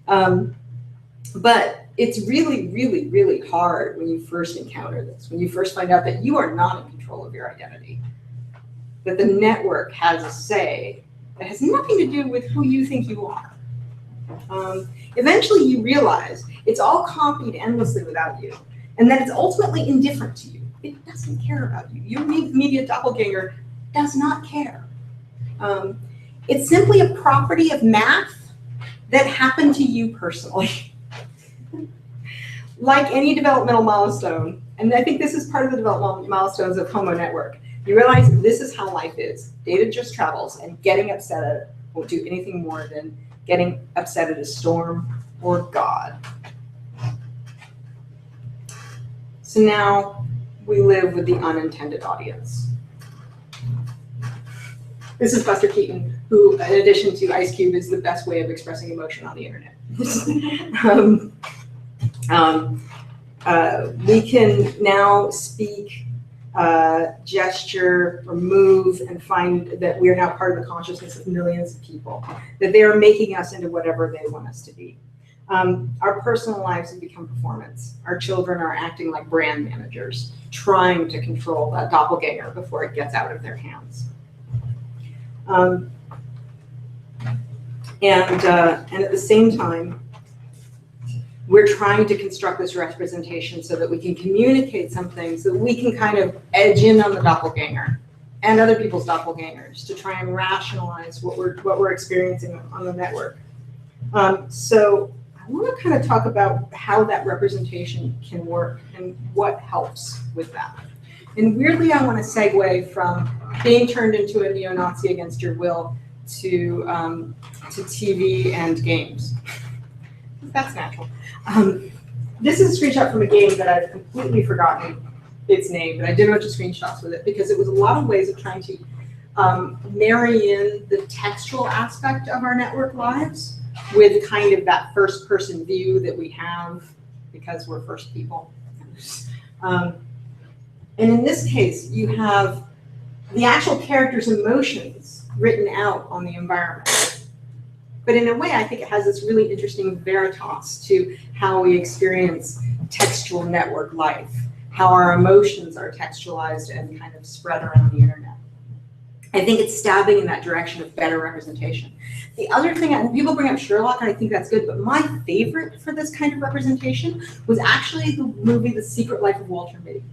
But it's really, really, really hard when you first encounter this, when you first find out that you are not in control of your identity, that the network has a say that has nothing to do with who you think you are. Eventually you realize it's all copied endlessly without you, and that it's ultimately indifferent to you. It doesn't care about you. Your media doppelganger does not care. It's simply a property of math that happened to you personally. Like any developmental milestone, and I think this is part of the developmental milestones of Homo Network, you realize this is how life is. Data just travels, and getting upset at it won't do anything more than getting upset at a storm or God. So now we live with the unintended audience. This is Buster Keaton, who, in addition to Ice Cube, is the best way of expressing emotion on the internet. We can now speak, gesture, or move, and find that we are now part of the consciousness of millions of people, that they are making us into whatever they want us to be. Our personal lives have become performance. Our children are acting like brand managers, trying to control that doppelganger before it gets out of their hands. And at the same time, we're trying to construct this representation so that we can communicate something, so that we can kind of edge in on the doppelganger and other people's doppelgangers to try and rationalize what we're experiencing on the network. So I want to kind of talk about how that representation can work and what helps with that. And weirdly, I want to segue from being turned into a neo-Nazi against your will to TV and games. That's natural. This is a screenshot from a game that I've completely forgotten its name, but I did a bunch of screenshots with it because it was a lot of ways of trying to marry in the textual aspect of our network lives with kind of that first person view that we have because we're first people. And in this case, you have the actual character's emotions written out on the environment. But in a way, I think it has this really interesting veritas to how we experience textual network life, how our emotions are textualized and kind of spread around the internet. I think it's stabbing in that direction of better representation. The other thing, and people bring up Sherlock, and I think that's good, but my favorite for this kind of representation was actually the movie The Secret Life of Walter Mitty,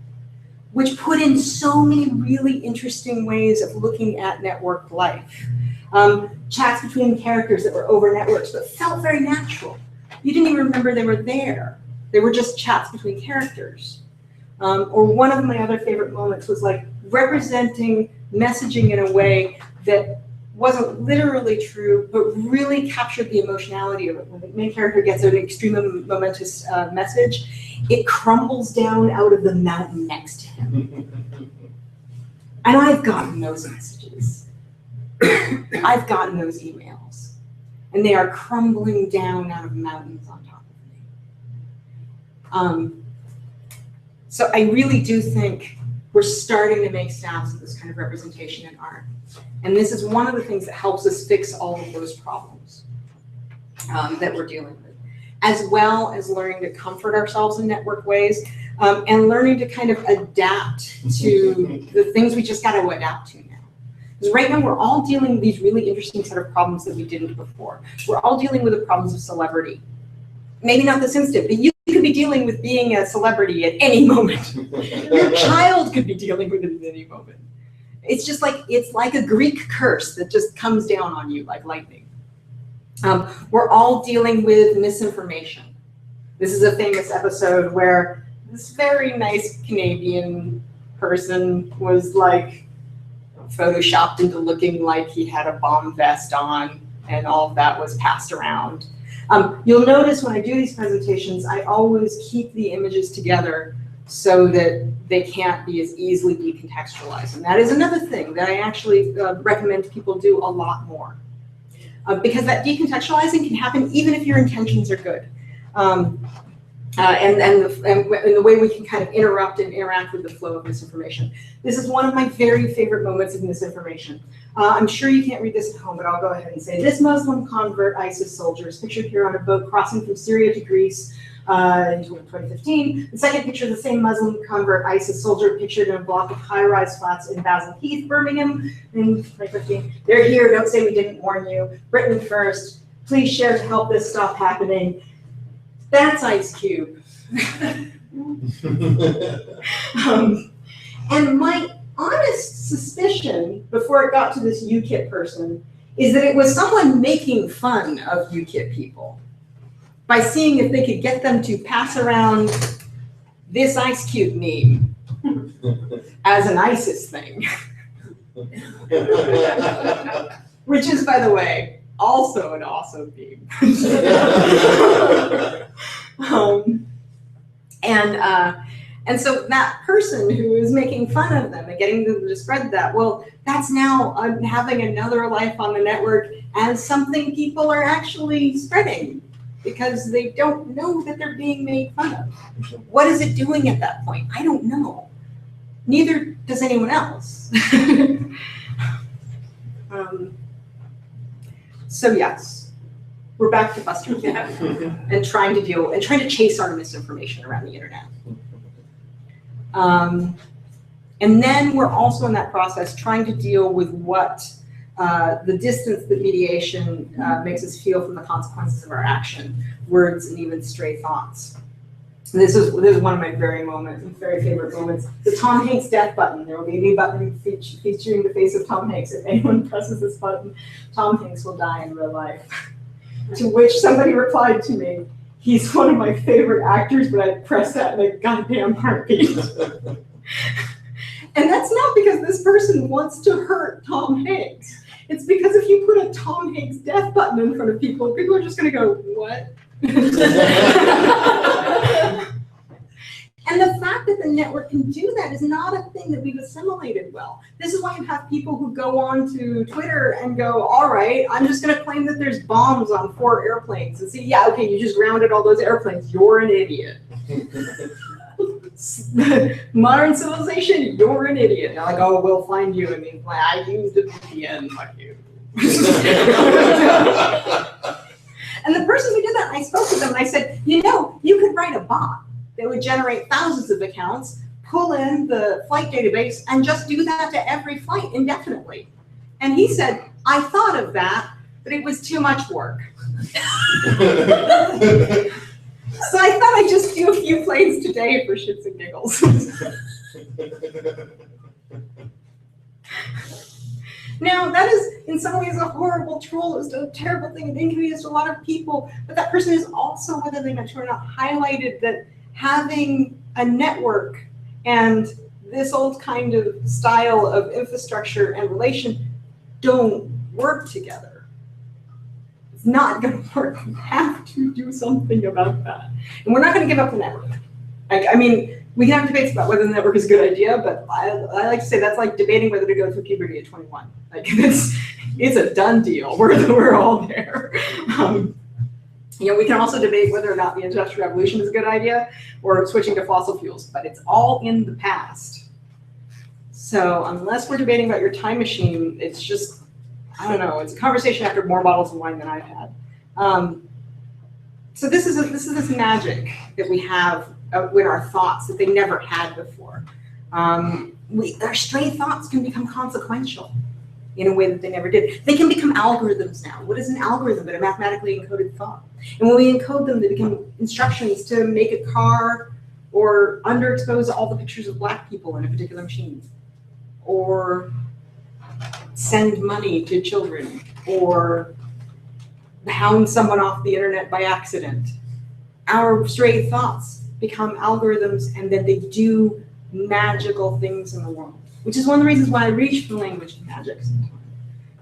which put in so many really interesting ways of looking at network life. Chats between characters that were over networks, but felt very natural. You didn't even remember they were there. They were just chats between characters. Or one of my other favorite moments was like representing messaging in a way that wasn't literally true, but really captured the emotionality of it. When the main character gets an extremely momentous message, it crumbles down out of the mountain next to him. And I've gotten those messages. I've gotten those emails. And they are crumbling down out of mountains on top of me. So I really do think we're starting to make stabs at this kind of representation in art. And this is one of the things that helps us fix all of those problems that we're dealing with, as well as learning to comfort ourselves in network ways and learning to kind of adapt to the things we just got to adapt to now. Because right now we're all dealing with these really interesting set of problems that we didn't before. We're all dealing with the problems of celebrity. Maybe not this instant, but you could be dealing with being a celebrity at any moment. Your child could be dealing with it at any moment. It's just like, it's like a Greek curse that just comes down on you like lightning. We're all dealing with misinformation. This is a famous episode where this very nice Canadian person was like photoshopped into looking like he had a bomb vest on, and all of that was passed around. You'll notice when I do these presentations, I always keep the images together so that they can't be as easily decontextualized. And that is another thing that I actually recommend people do a lot more. Because that decontextualizing can happen even if your intentions are good. And the way we can kind of interrupt and interact with the flow of misinformation. This is one of my very favorite moments of misinformation. I'm sure you can't read this at home, but I'll go ahead and say, this Muslim convert ISIS soldier is pictured here on a boat crossing from Syria to Greece in 2015. The second picture of the same Muslim convert ISIS soldier pictured in a block of high-rise flats in Basil Heath, Birmingham in 2015. They're here, don't say we didn't warn you. Britain first, please share to help this stop happening. That's Ice Cube. And my honest suspicion before it got to this UKIP person is that it was someone making fun of UKIP people by seeing if they could get them to pass around this Ice Cube meme as an ISIS thing. Which is, by the way, also an awesome meme. And so that person who is making fun of them and getting them to spread that, well, that's now having another life on the network as something people are actually spreading because they don't know that they're being made fun of. What is it doing at that point? I don't know. Neither does anyone else. So yes, we're back to Buster and trying to chase our misinformation around the internet. And then we're also in that process trying to deal with what the distance that mediation makes us feel from the consequences of our action, words, and even stray thoughts. This is one of my very favorite moments. The Tom Hanks death button. There will be a new button featuring the face of Tom Hanks. If anyone presses this button, Tom Hanks will die in real life. To which somebody replied to me, he's one of my favorite actors, but I'd press that in a goddamn heartbeat. And that's not because this person wants to hurt Tom Hanks. It's because if you put a Tom Hanks death button in front of people, people are just going to go, what? And the fact that the network can do that is not a thing that we've assimilated well. This is why you have people who go on to Twitter and go, all right, I'm just going to claim that there's bombs on 4 airplanes. And see, yeah, okay, you just grounded all those airplanes. You're an idiot. Modern civilization, you're an idiot. They're like, oh, we'll find you. I mean, I used a VPN, fuck you. And the person who did that, I spoke to them and I said, you know, you could write a bot that would generate thousands of accounts, pull in the flight database, and just do that to every flight indefinitely. And he said, I thought of that, but it was too much work. So I thought I'd just do a few planes today for shits and giggles. Now, that is in some ways a horrible troll. It's a terrible thing. It inconvenienced a lot of people. But that person is also, whether they meant to or not, highlighted that having a network and this old kind of style of infrastructure and relation don't work together. It's not going to work. We have to do something about that. And we're not going to give up the network. I mean, we can have debates about whether the network is a good idea, but I like to say that's like debating whether to go through puberty at 21. Like it's a done deal. We're all there. You know, we can also debate whether or not the Industrial Revolution is a good idea or switching to fossil fuels, but it's all in the past. So unless we're debating about your time machine, it's just, I don't know, it's a conversation after more bottles of wine than I've had. So this is this magic that we have with our thoughts that they never had before. Our stray thoughts can become consequential in a way that they never did. They can become algorithms now. What is an algorithm but a mathematically encoded thought? And when we encode them, they become instructions to make a car or underexpose all the pictures of black people in a particular machine, or send money to children, or hound someone off the internet by accident. Our stray thoughts become algorithms, and then they do magical things in the world, which is one of the reasons why I reach for language to magic sometimes.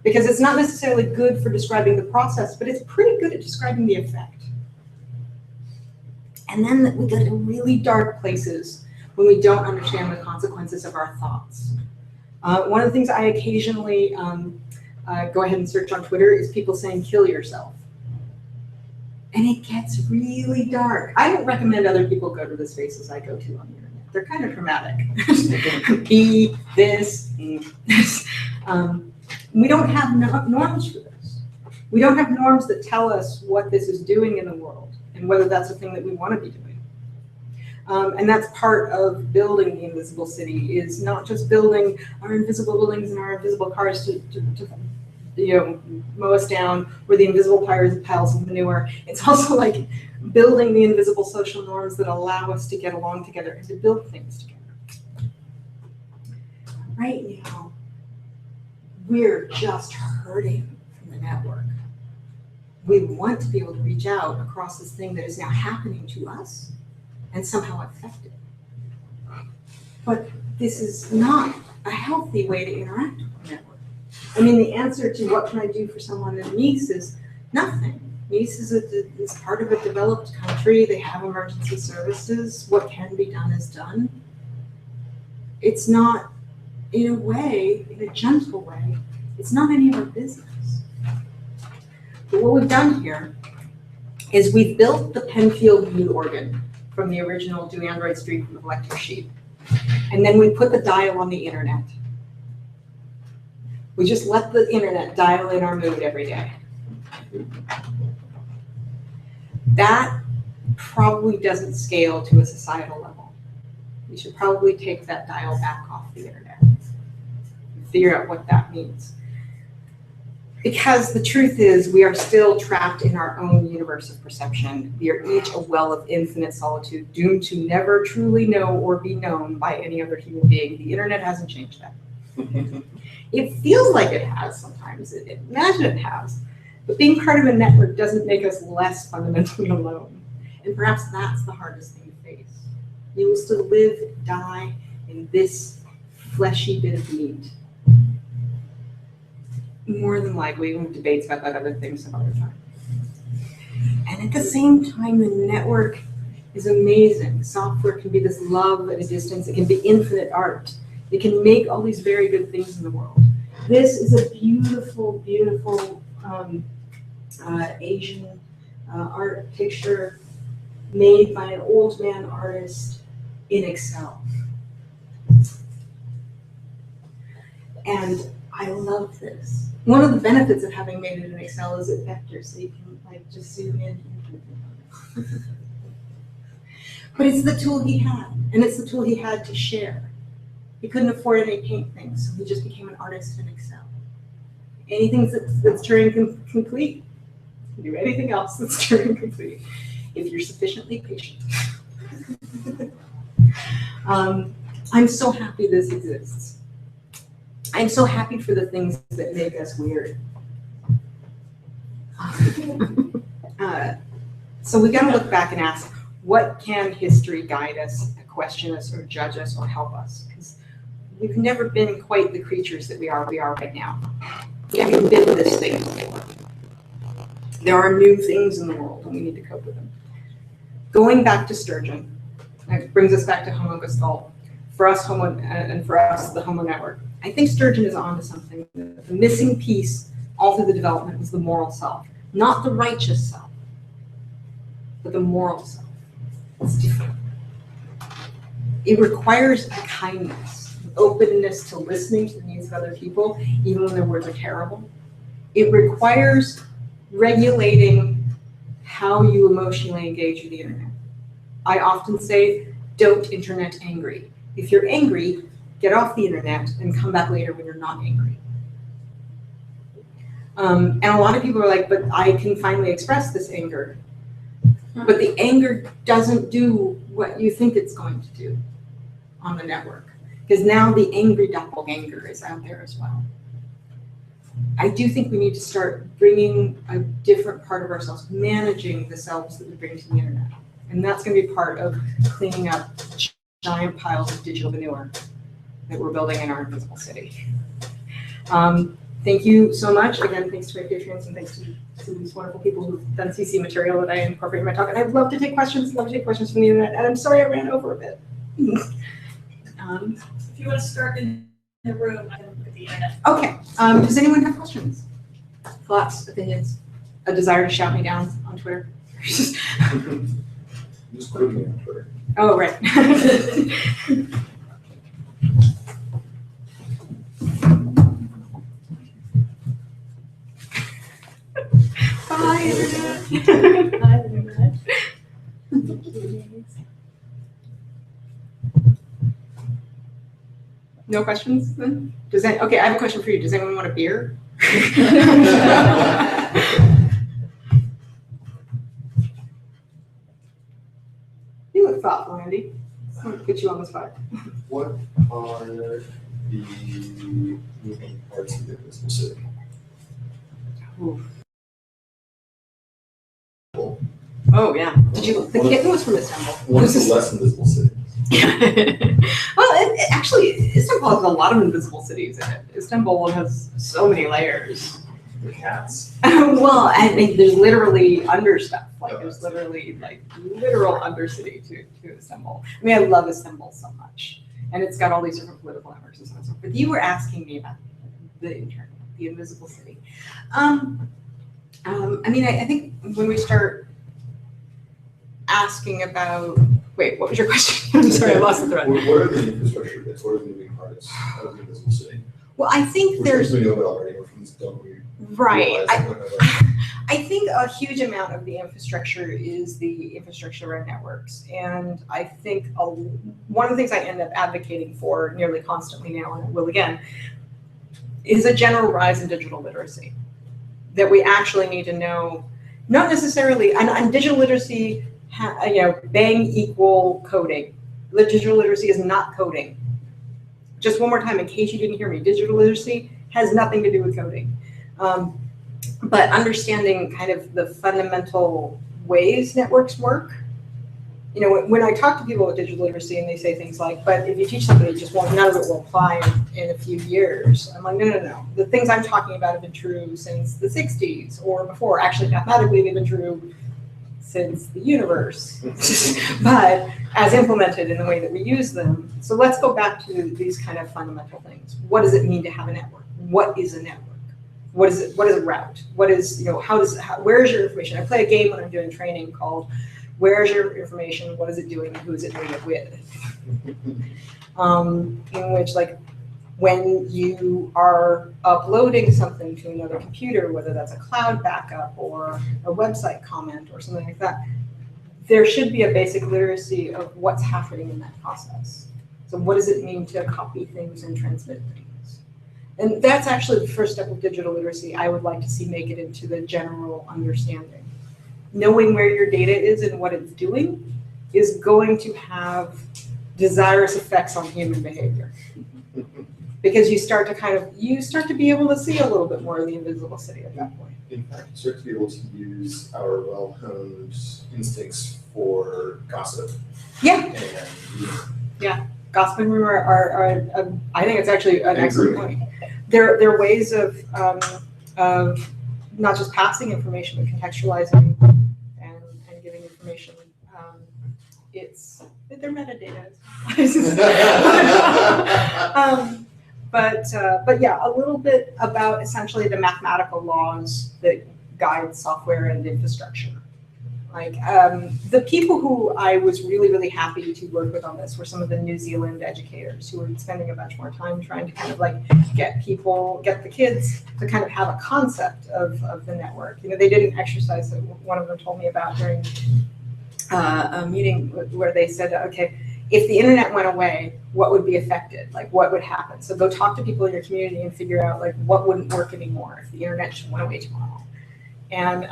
Because it's not necessarily good for describing the process, but it's pretty good at describing the effect. And then we get to really dark places when we don't understand the consequences of our thoughts. One of the things I occasionally go ahead and search on Twitter is people saying, kill yourself. And it gets really dark. I don't recommend other people go to the spaces I go to on the internet. They're kind of traumatic. Be this, this. We don't have norms for this. We don't have norms that tell us what this is doing in the world and whether that's a thing that we want to be doing. And that's part of building the invisible city, is not just building our invisible buildings and our invisible cars to mow us down, or the invisible piles of manure. It's also like building the invisible social norms that allow us to get along together and to build things together. Right now, we're just hurting from the network. We want to be able to reach out across this thing that is now happening to us and somehow affect it. But this is not a healthy way to interact with the network. I mean, the answer to what can I do for someone in Nice is nothing. Nice is part of a developed country. They have emergency services. What can be done is done. It's not, in a way, in a gentle way, it's not any of our business. But what we've done here is we've built the Penfield mute organ from the original Do Android Stream from the Lecture Sheet. And then we put the dial on the internet. We just let the internet dial in our mood every day. That probably doesn't scale to a societal level. We should probably take that dial back off the internet and figure out what that means. Because the truth is, we are still trapped in our own universe of perception. We are each a well of infinite solitude, doomed to never truly know or be known by any other human being. The internet hasn't changed that. It feels like it has sometimes. Imagine it has. But being part of a network doesn't make us less fundamentally alone. And perhaps that's the hardest thing to face. You will still live, die in this fleshy bit of meat. more than likely we'll have debates about that other thing some other time. And at the same time, the network is amazing. Software can be this love at a distance. It can be infinite art. It can make all these very good things in the world. This is a beautiful, beautiful Asian art picture made by an old man artist in Excel. And I love this. One of the benefits of having made it in Excel is it vectors, so you can like just zoom in. But it's the tool he had, and it's the tool he had to share. He couldn't afford any paint things, so he just became an artist in Excel. Anything that's Turing complete, you can do anything else that's Turing complete, if you're sufficiently patient. I'm so happy this exists. I'm so happy for the things that make us weird. So we gotta look back and ask, what can history guide us, question us, or judge us, or help us? Because we've never been quite the creatures that we are right now. We haven't been this thing before. There are new things in the world, and we need to cope with them. Going back to Sturgeon, that brings us back to Homo Gestalt. For us, and for us, the Homo network. I think Sturgeon is onto something. The missing piece all through the development was the moral self. Not the righteous self, but the moral self. It's different. It requires a kindness, openness to listening to the needs of other people, even when their words are terrible. It requires regulating how you emotionally engage with the internet. I often say, don't internet angry. If you're angry, get off the internet and come back later when you're not angry. And a lot of people are like, but I can finally express this anger. But the anger doesn't do what you think it's going to do on the network. Because now the angry doppelganger is out there as well. I do think we need to start bringing a different part of ourselves, managing the selves that we bring to the internet. And that's going to be part of cleaning up giant piles of digital manure that we're building in our invisible city. Thank you so much. Again, thanks to my patrons and thanks to these wonderful people who've done CC material that I incorporate in my talk. And I'd love to take questions, from the internet. And I'm sorry I ran over a bit. If you want to start in the room, I can look at the internet. Okay. Does anyone have questions? Thoughts, opinions, a desire to shout me down on Twitter? Just quote me on Twitter. Oh, right. Bye, internet. Hi, internet. No questions then? Okay, I have a question for you. Does anyone want a beer? You look thoughtful, Andy. I'm gonna put you on the spot. What are the moving parts of the invisible city? Ooh. Oh yeah. Did you? The kitten was from Istanbul. What's the less invisible city? Well, actually, Istanbul has a lot of invisible cities in it. Istanbul has so many layers. The cats. Well, I think there's literally under stuff. Like there's literally like literal undercity to Istanbul. I mean, I love Istanbul so much, and it's got all these different political networks and so on and so forth. But you were asking me about the internet, the invisible city. I mean, I think when we start asking about, wait, what was your question? I'm sorry, I lost the thread. What are the infrastructure bits? What are the moving parts of the invisible city? Well, I think there's we know about already. We're from this don't we? Right. I think a huge amount of the infrastructure is the infrastructure around networks. And I think one of the things I end up advocating for nearly constantly now, and I will again, is a general rise in digital literacy. That we actually need to know, not necessarily, and digital literacy, bang equal coding. Digital literacy is not coding. Just one more time, in case you didn't hear me, digital literacy has nothing to do with coding. But understanding kind of the fundamental ways networks work you know, when I talk to people with digital literacy and they say things like, but if you teach somebody just one, none of it will apply in a few years. I'm like, no. The things I'm talking about have been true since the 60s or before. Actually, mathematically, they've been true since the universe, but as implemented in the way that we use them. So let's go back to these kind of fundamental things. What does it mean to have a network? What is a network? What is it? What is a route? What is, you know, where is your information? I play a game when I'm doing training called Where is your information? What is it doing? Who is it doing it with? In which, like, when you are uploading something to another computer, whether that's a cloud backup or a website comment or something like that, there should be a basic literacy of what's happening in that process. So what does it mean to copy things and transmit things? And that's actually the first step of digital literacy I would like to see make it into the general understanding. Knowing where your data is and what it's doing is going to have desirous effects on human behavior. Because you start to be able to see a little bit more of the invisible city at that point. In fact, you start to be able to use our well-honed instincts for gossip. Yeah. And Gossip and rumor are I think it's actually an excellent point. They're ways of not just passing information, but contextualizing and giving information. They're metadata. But yeah, a little bit about essentially the mathematical laws that guide software and infrastructure. Like the people who I was really, really happy to work with on this were some of the New Zealand educators who were spending a bunch more time trying to kind of like get the kids to kind of have a concept of the network. You know, they did an exercise that one of them told me about during a meeting where they said, okay, if the internet went away, what would be affected? Like, what would happen? So go talk to people in your community and figure out like what wouldn't work anymore if the internet just went away tomorrow. And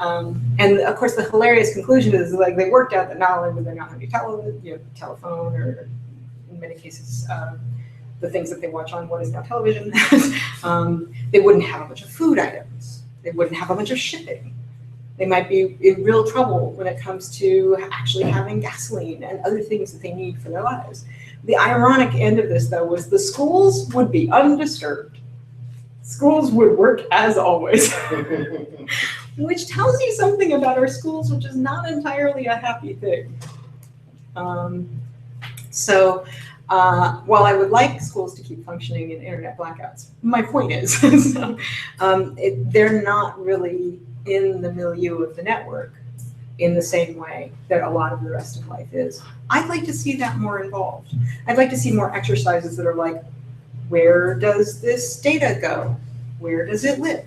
of course the hilarious conclusion is like they worked out that not only would they not have any telephone or in many cases the things that they watch on what is now television, they wouldn't have a bunch of food items. They wouldn't have a bunch of shipping. They might be in real trouble when it comes to actually having gasoline and other things that they need for their lives. The ironic end of this, though, was the schools would be undisturbed. Schools would work as always, which tells you something about our schools, which is not entirely a happy thing. So while I would like schools to keep functioning in internet blackouts, my point is they're not really in the milieu of the network in the same way that a lot of the rest of life is. I'd like to see that more involved. I'd like to see more exercises that are like, where does this data go? Where does it live?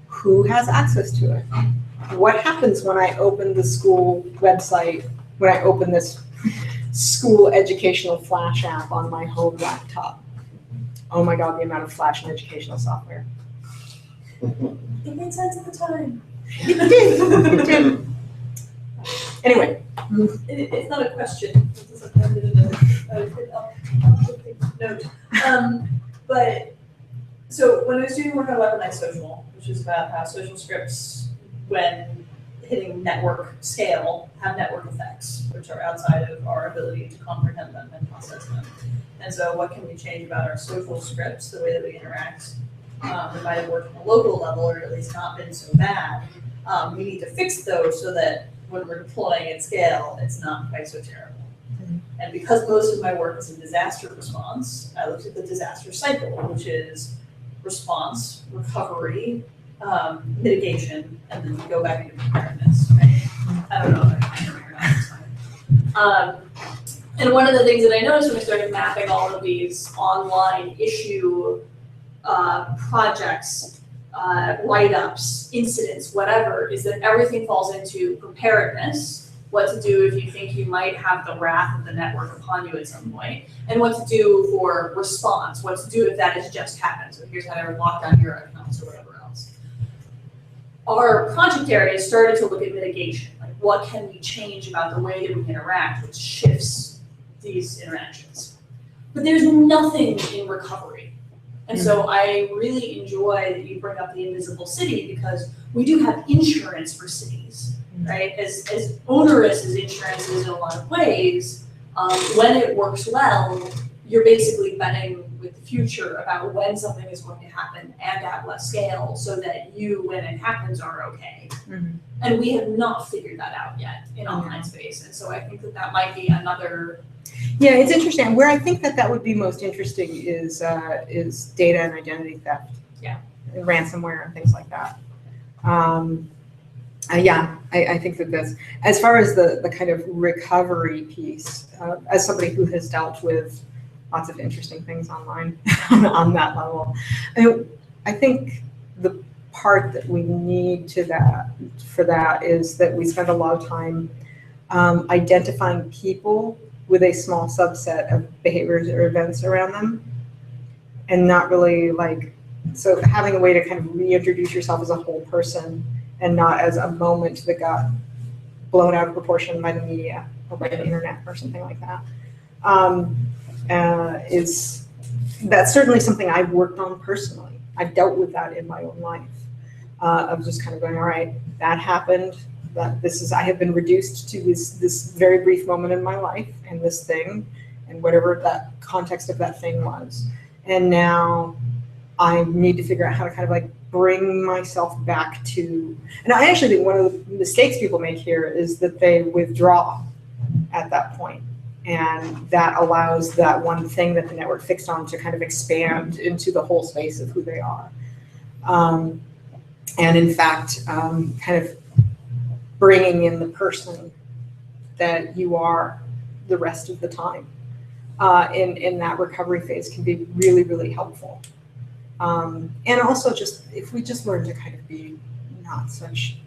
Who has access to it? What happens when I open the school website, when I open this school educational Flash app on my home laptop? Oh my God, the amount of Flash and educational software. It made sense at the time. It did. Anyway. It's not a question. This is a note. But so when I was doing work on weaponized social, which is about how social scripts, when hitting network scale, have network effects, which are outside of our ability to comprehend them and process them. And so what can we change about our social scripts, the way that we interact? It might have worked on a local level, or at least not been so bad. We need to fix those so that when we're deploying at scale, it's not quite so terrible. Mm-hmm. And because most of my work is in disaster response, I looked at the disaster cycle, which is response, recovery, mitigation, and then we go back into preparedness. Right? I don't know if I can or not. It's fine. And one of the things that I noticed when we started mapping all of these online issue projects, write-ups, incidents, whatever, is that everything falls into preparedness, what to do if you think you might have the wrath of the network upon you at some point, and what to do for response, what to do if that has just happened. So here's how to lock down your accounts or whatever else. Our project area started to look at mitigation, like what can we change about the way that we interact, which shifts these interactions. But there's nothing in recovery. And so I really enjoy that you bring up the invisible city because we do have insurance for cities. right? As onerous as insurance is in a lot of ways, when it works well, you're basically betting with the future about when something is going to happen and at what scale, so that you, when it happens, are okay. Mhm. And we have not figured that out yet in online space, and so I think that might be another. Yeah, it's interesting. Where I think that would be most interesting is data and identity theft. Yeah. And ransomware and things like that. I think that this, as far as the kind of recovery piece, as somebody who has dealt with lots of interesting things online on that level, I think the part that we need for that is that we spend a lot of time identifying people with a small subset of behaviors or events around them, and not really so having a way to kind of reintroduce yourself as a whole person and not as a moment that got blown out of proportion by the media or by the internet or something like that. That's certainly something I've worked on personally. I've dealt with that in my own life, of just kind of going, all right, that happened. I have been reduced to this very brief moment in my life and this thing and whatever that context of that thing was. And now I need to figure out how to kind of bring myself back to, and I actually think one of the mistakes people make here is that they withdraw at that point. And that allows that one thing that the network fixed on to kind of expand into the whole space of who they are. And in fact, kind of bringing in the person that you are the rest of the time in that recovery phase can be really, really helpful. And also just, if we just learn to kind of be not such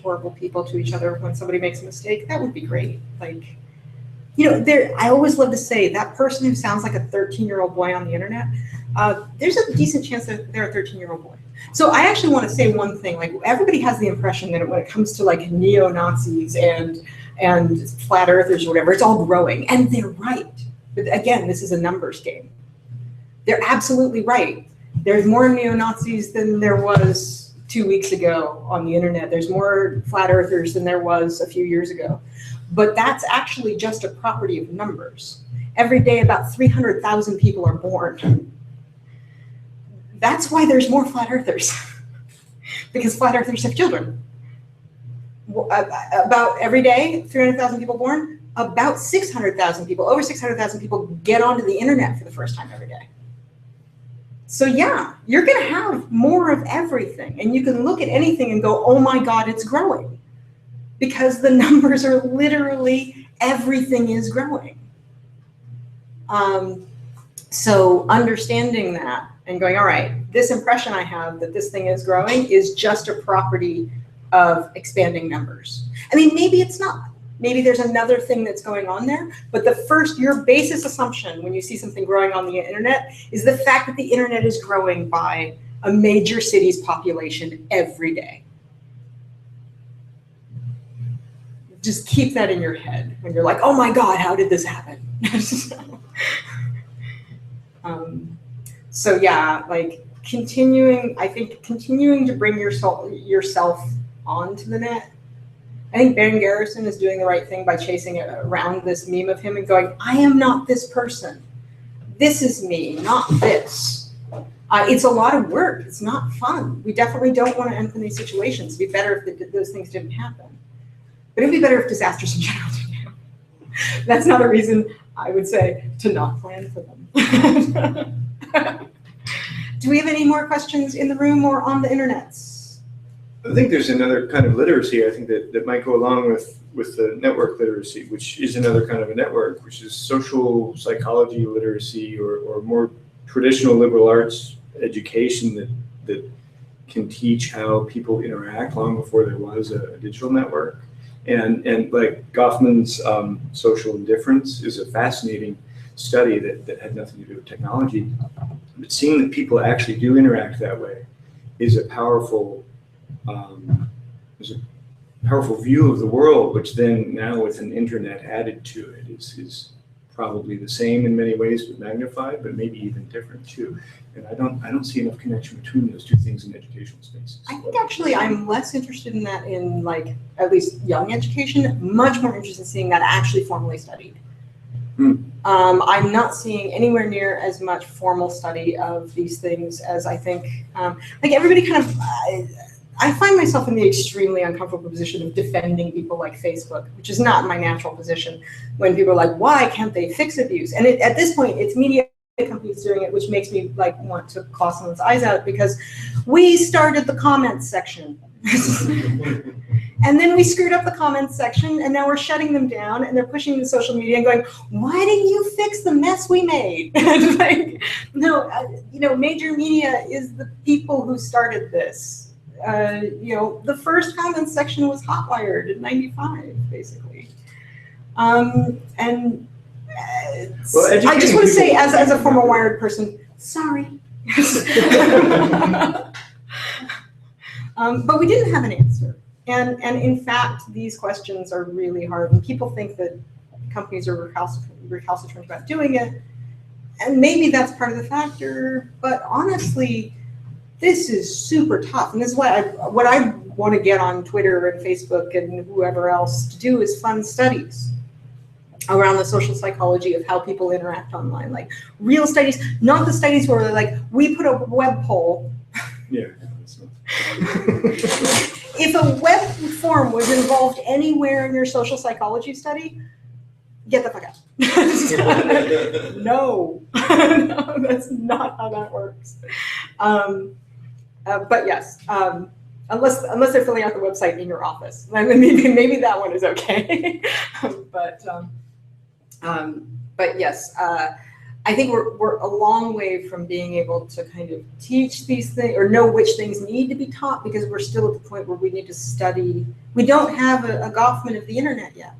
horrible people to each other when somebody makes a mistake, that would be great. I always love to say that person who sounds like a 13-year-old boy on the internet, there's a decent chance that they're a 13-year-old boy. So I actually want to say one thing, everybody has the impression that when it comes to neo-Nazis and flat earthers or whatever, it's all growing, and they're right. But again, this is a numbers game. They're absolutely right. There's more neo-Nazis than there was 2 weeks ago on the internet. There's more flat earthers than there was a few years ago. But that's actually just a property of numbers. Every day about 300,000 people are born. That's why there's more flat earthers, because flat earthers have children. About every day, 300,000 people born, about 600,000 people, over 600,000 people get onto the internet for the first time every day. So yeah, you're gonna have more of everything, and you can look at anything and go, oh my God, it's growing. Because the numbers are literally, everything is growing. So understanding that and going, all right, this impression I have that this thing is growing is just a property of expanding numbers. I mean, maybe it's not. Maybe there's another thing that's going on there, but your basis assumption when you see something growing on the internet is the fact that the internet is growing by a major city's population every day. Just keep that in your head when you're like, oh my God, how did this happen? So yeah, continuing to bring yourself onto the net. I think Ben Garrison is doing the right thing by chasing it around this meme of him and going, I am not this person. This is me, not this. It's a lot of work. It's not fun. We definitely don't want to end up in these situations. It'd be better if those things didn't happen. But it'd be better if disasters in general didn't happen. That's not a reason, I would say, to not plan for them. Do we have any more questions in the room or on the internets? I think there's another kind of literacy, I think, that might go along with the network literacy, which is another kind of a network, which is social psychology literacy or more traditional liberal arts education that can teach how people interact long before there was a digital network. And like Goffman's social indifference is a fascinating study that had nothing to do with technology. But seeing that people actually do interact that way is a powerful view of the world, which then now with an internet added to it is probably the same in many ways, but magnified, but maybe even different too. And I don't see enough connection between those two things in educational spaces. I think actually I'm less interested in that in like at least young education, much more interested in seeing that actually formally studied. I'm not seeing anywhere near as much formal study of these things as I think, like everybody kind of, I find myself in the extremely uncomfortable position of defending people like Facebook, which is not my natural position, when people are like, why can't they fix abuse? And at this point, it's media companies doing it, which makes me like want to claw someone's eyes out, because we started the comments section. And then we screwed up the comments section, and now we're shutting them down, and they're pushing to social media and going, why didn't you fix the mess we made? Like, no, major media is the people who started this. The first comments section was hotwired in '95, basically. Well, I just want to say, as a former Wired person, sorry. But we didn't have an answer. And in fact, these questions are really hard. And people think that companies are recalcitrant about doing it. And maybe that's part of the factor. But honestly, this is super tough. And this is why what I want to get on Twitter and Facebook and whoever else to do is fund studies around the social psychology of how people interact online. Like real studies, not the studies where they're like, we put a web poll. Yeah. If a web form was involved anywhere in your social psychology study, get the fuck out. No. No, that's not how that works. But yes, unless they're filling out the website in your office, maybe that one is okay. But yes, I think we're a long way from being able to kind of teach these things or know which things need to be taught, because we're still at the point where we need to study. We don't have a Goffman of the internet yet.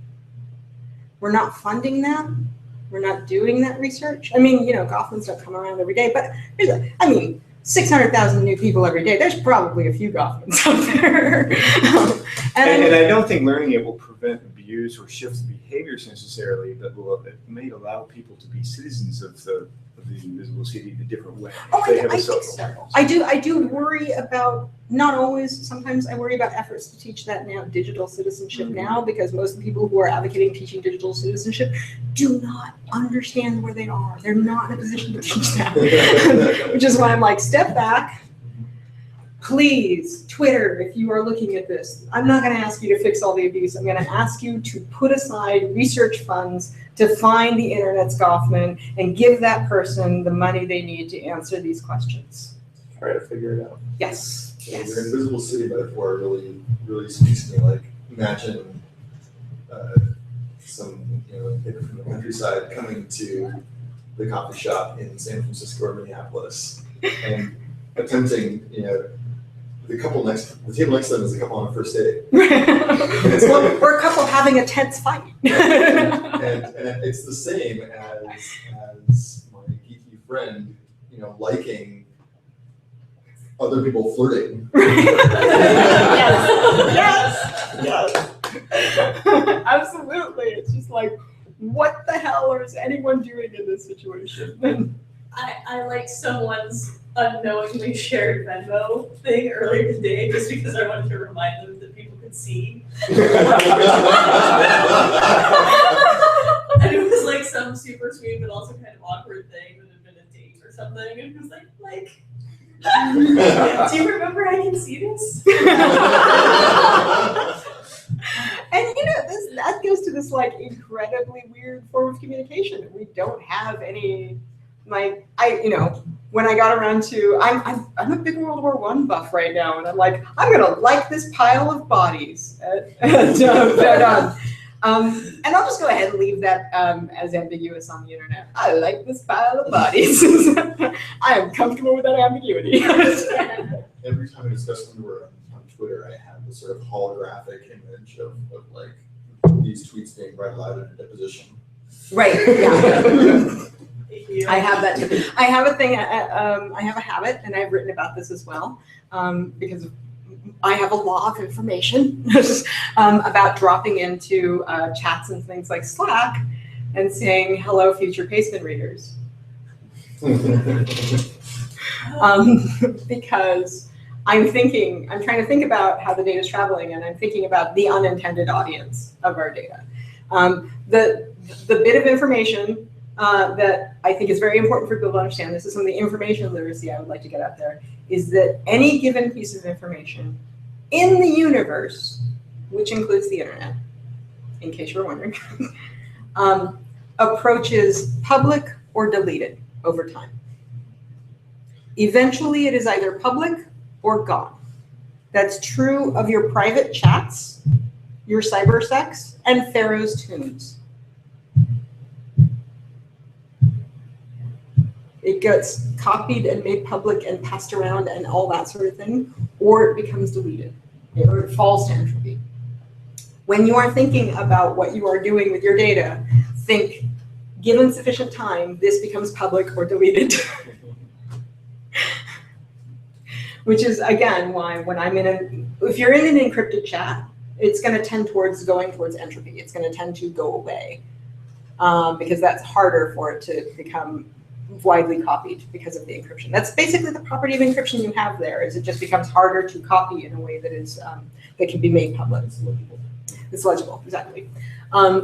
We're not funding that. We're not doing that research. I mean, Goffmans don't come around every day, but 600,000 new people every day. There's probably a few Goffmans out there. And I don't think learning it will prevent abuse or shift behaviors necessarily, but it may allow people to be citizens of the invisible city in a different way. Oh, They I have a think social so. life. I do worry about, not always, sometimes I worry about efforts to teach that now, digital citizenship now, because most of the people who are advocating teaching digital citizenship do not understand where they are. They're not in a position to teach that. Which is why I'm like, step back. Please, Twitter, if you are looking at this, I'm not going to ask you to fix all the abuse. I'm going to ask you to put aside research funds to find the internet's Goffman and give that person the money they need to answer these questions. Try to figure it out. Yes. Your invisible city metaphor really speaks to me. Like, imagine some kid from the countryside coming to the coffee shop in San Francisco or Minneapolis and attempting, the table next to them is a couple on a first date. Or a couple having a tense fight. and it's the same as my geeky friend, liking other people flirting. Yes. Absolutely. It's just like, what the hell is anyone doing in this situation? I like someone's unknowingly shared Venmo thing earlier today just because I wanted to remind them that people could see. And it was like some super sweet but also kind of awkward thing that had been a date or something. And it was like, do you remember I can see this? And that goes to this like incredibly weird form of communication. We don't have any. When I got around to, I'm a big World War I buff right now, and I'm like, I'm gonna like this pile of bodies, and I'll just go ahead and leave that as ambiguous on the internet. I like this pile of bodies. I am comfortable with that ambiguity. Every time I discuss underwear on Twitter, I have this sort of holographic image of like these tweets being read aloud in a deposition. Right. Yeah. I have that too. I have a thing. I have a habit, and I've written about this as well, because I have a law of information about dropping into chats and things like Slack, and saying, hello, future Paceman readers. Because I'm trying to think about how the data is traveling, and I'm thinking about the unintended audience of our data. The bit of information that I think is very important for people to understand, this is some of the information literacy I would like to get out there, is that any given piece of information in the universe, which includes the internet, in case you're wondering, approaches public or deleted over time. Eventually, it is either public or gone. That's true of your private chats, your cybersex, and Pharaoh's tombs. It gets copied and made public and passed around and all that sort of thing, or it becomes deleted, or it falls to entropy. When you are thinking about what you are doing with your data, think, given sufficient time, this becomes public or deleted. Which is, again, why when I'm if you're in an encrypted chat, it's going to tend towards going towards entropy. It's going to tend to go away because that's harder for it to become widely copied because of the encryption. That's basically the property of encryption you have there, is it just becomes harder to copy in a way that is that can be made public. It's legible. It's legible, exactly.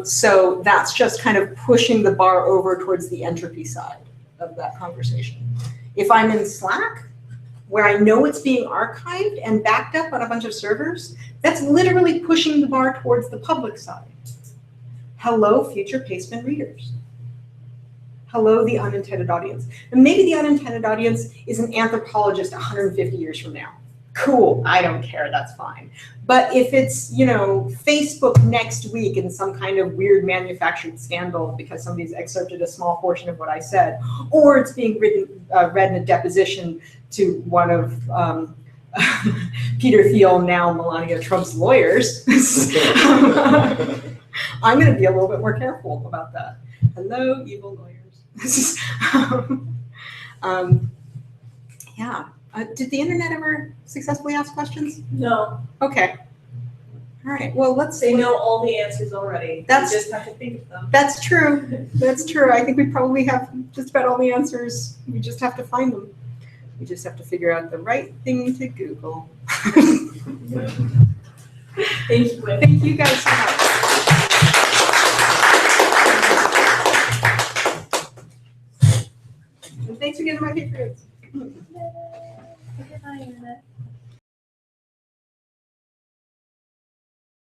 So that's just kind of pushing the bar over towards the entropy side of that conversation. If I'm in Slack, where I know it's being archived and backed up on a bunch of servers, that's literally pushing the bar towards the public side. Hello, future Paceman readers. Hello, the unintended audience. And maybe the unintended audience is an anthropologist 150 years from now. Cool, I don't care, that's fine. But if it's, Facebook next week in some kind of weird manufactured scandal because somebody's excerpted a small portion of what I said, or it's being read in a deposition to one of Peter Thiel, now Melania Trump's lawyers, I'm going to be a little bit more careful about that. Hello, evil lawyers. Yeah. Did the internet ever successfully ask questions? No, Okay. All right. Well, let's. they know all the answers already. That's- You just have to think of them. That's true. That's true. I think we probably have just about all the answers. We just have to find them. We just have to figure out the right thing to Google. Thank you, Quinn. Thank you guys so much. And thanks for getting my Patriots.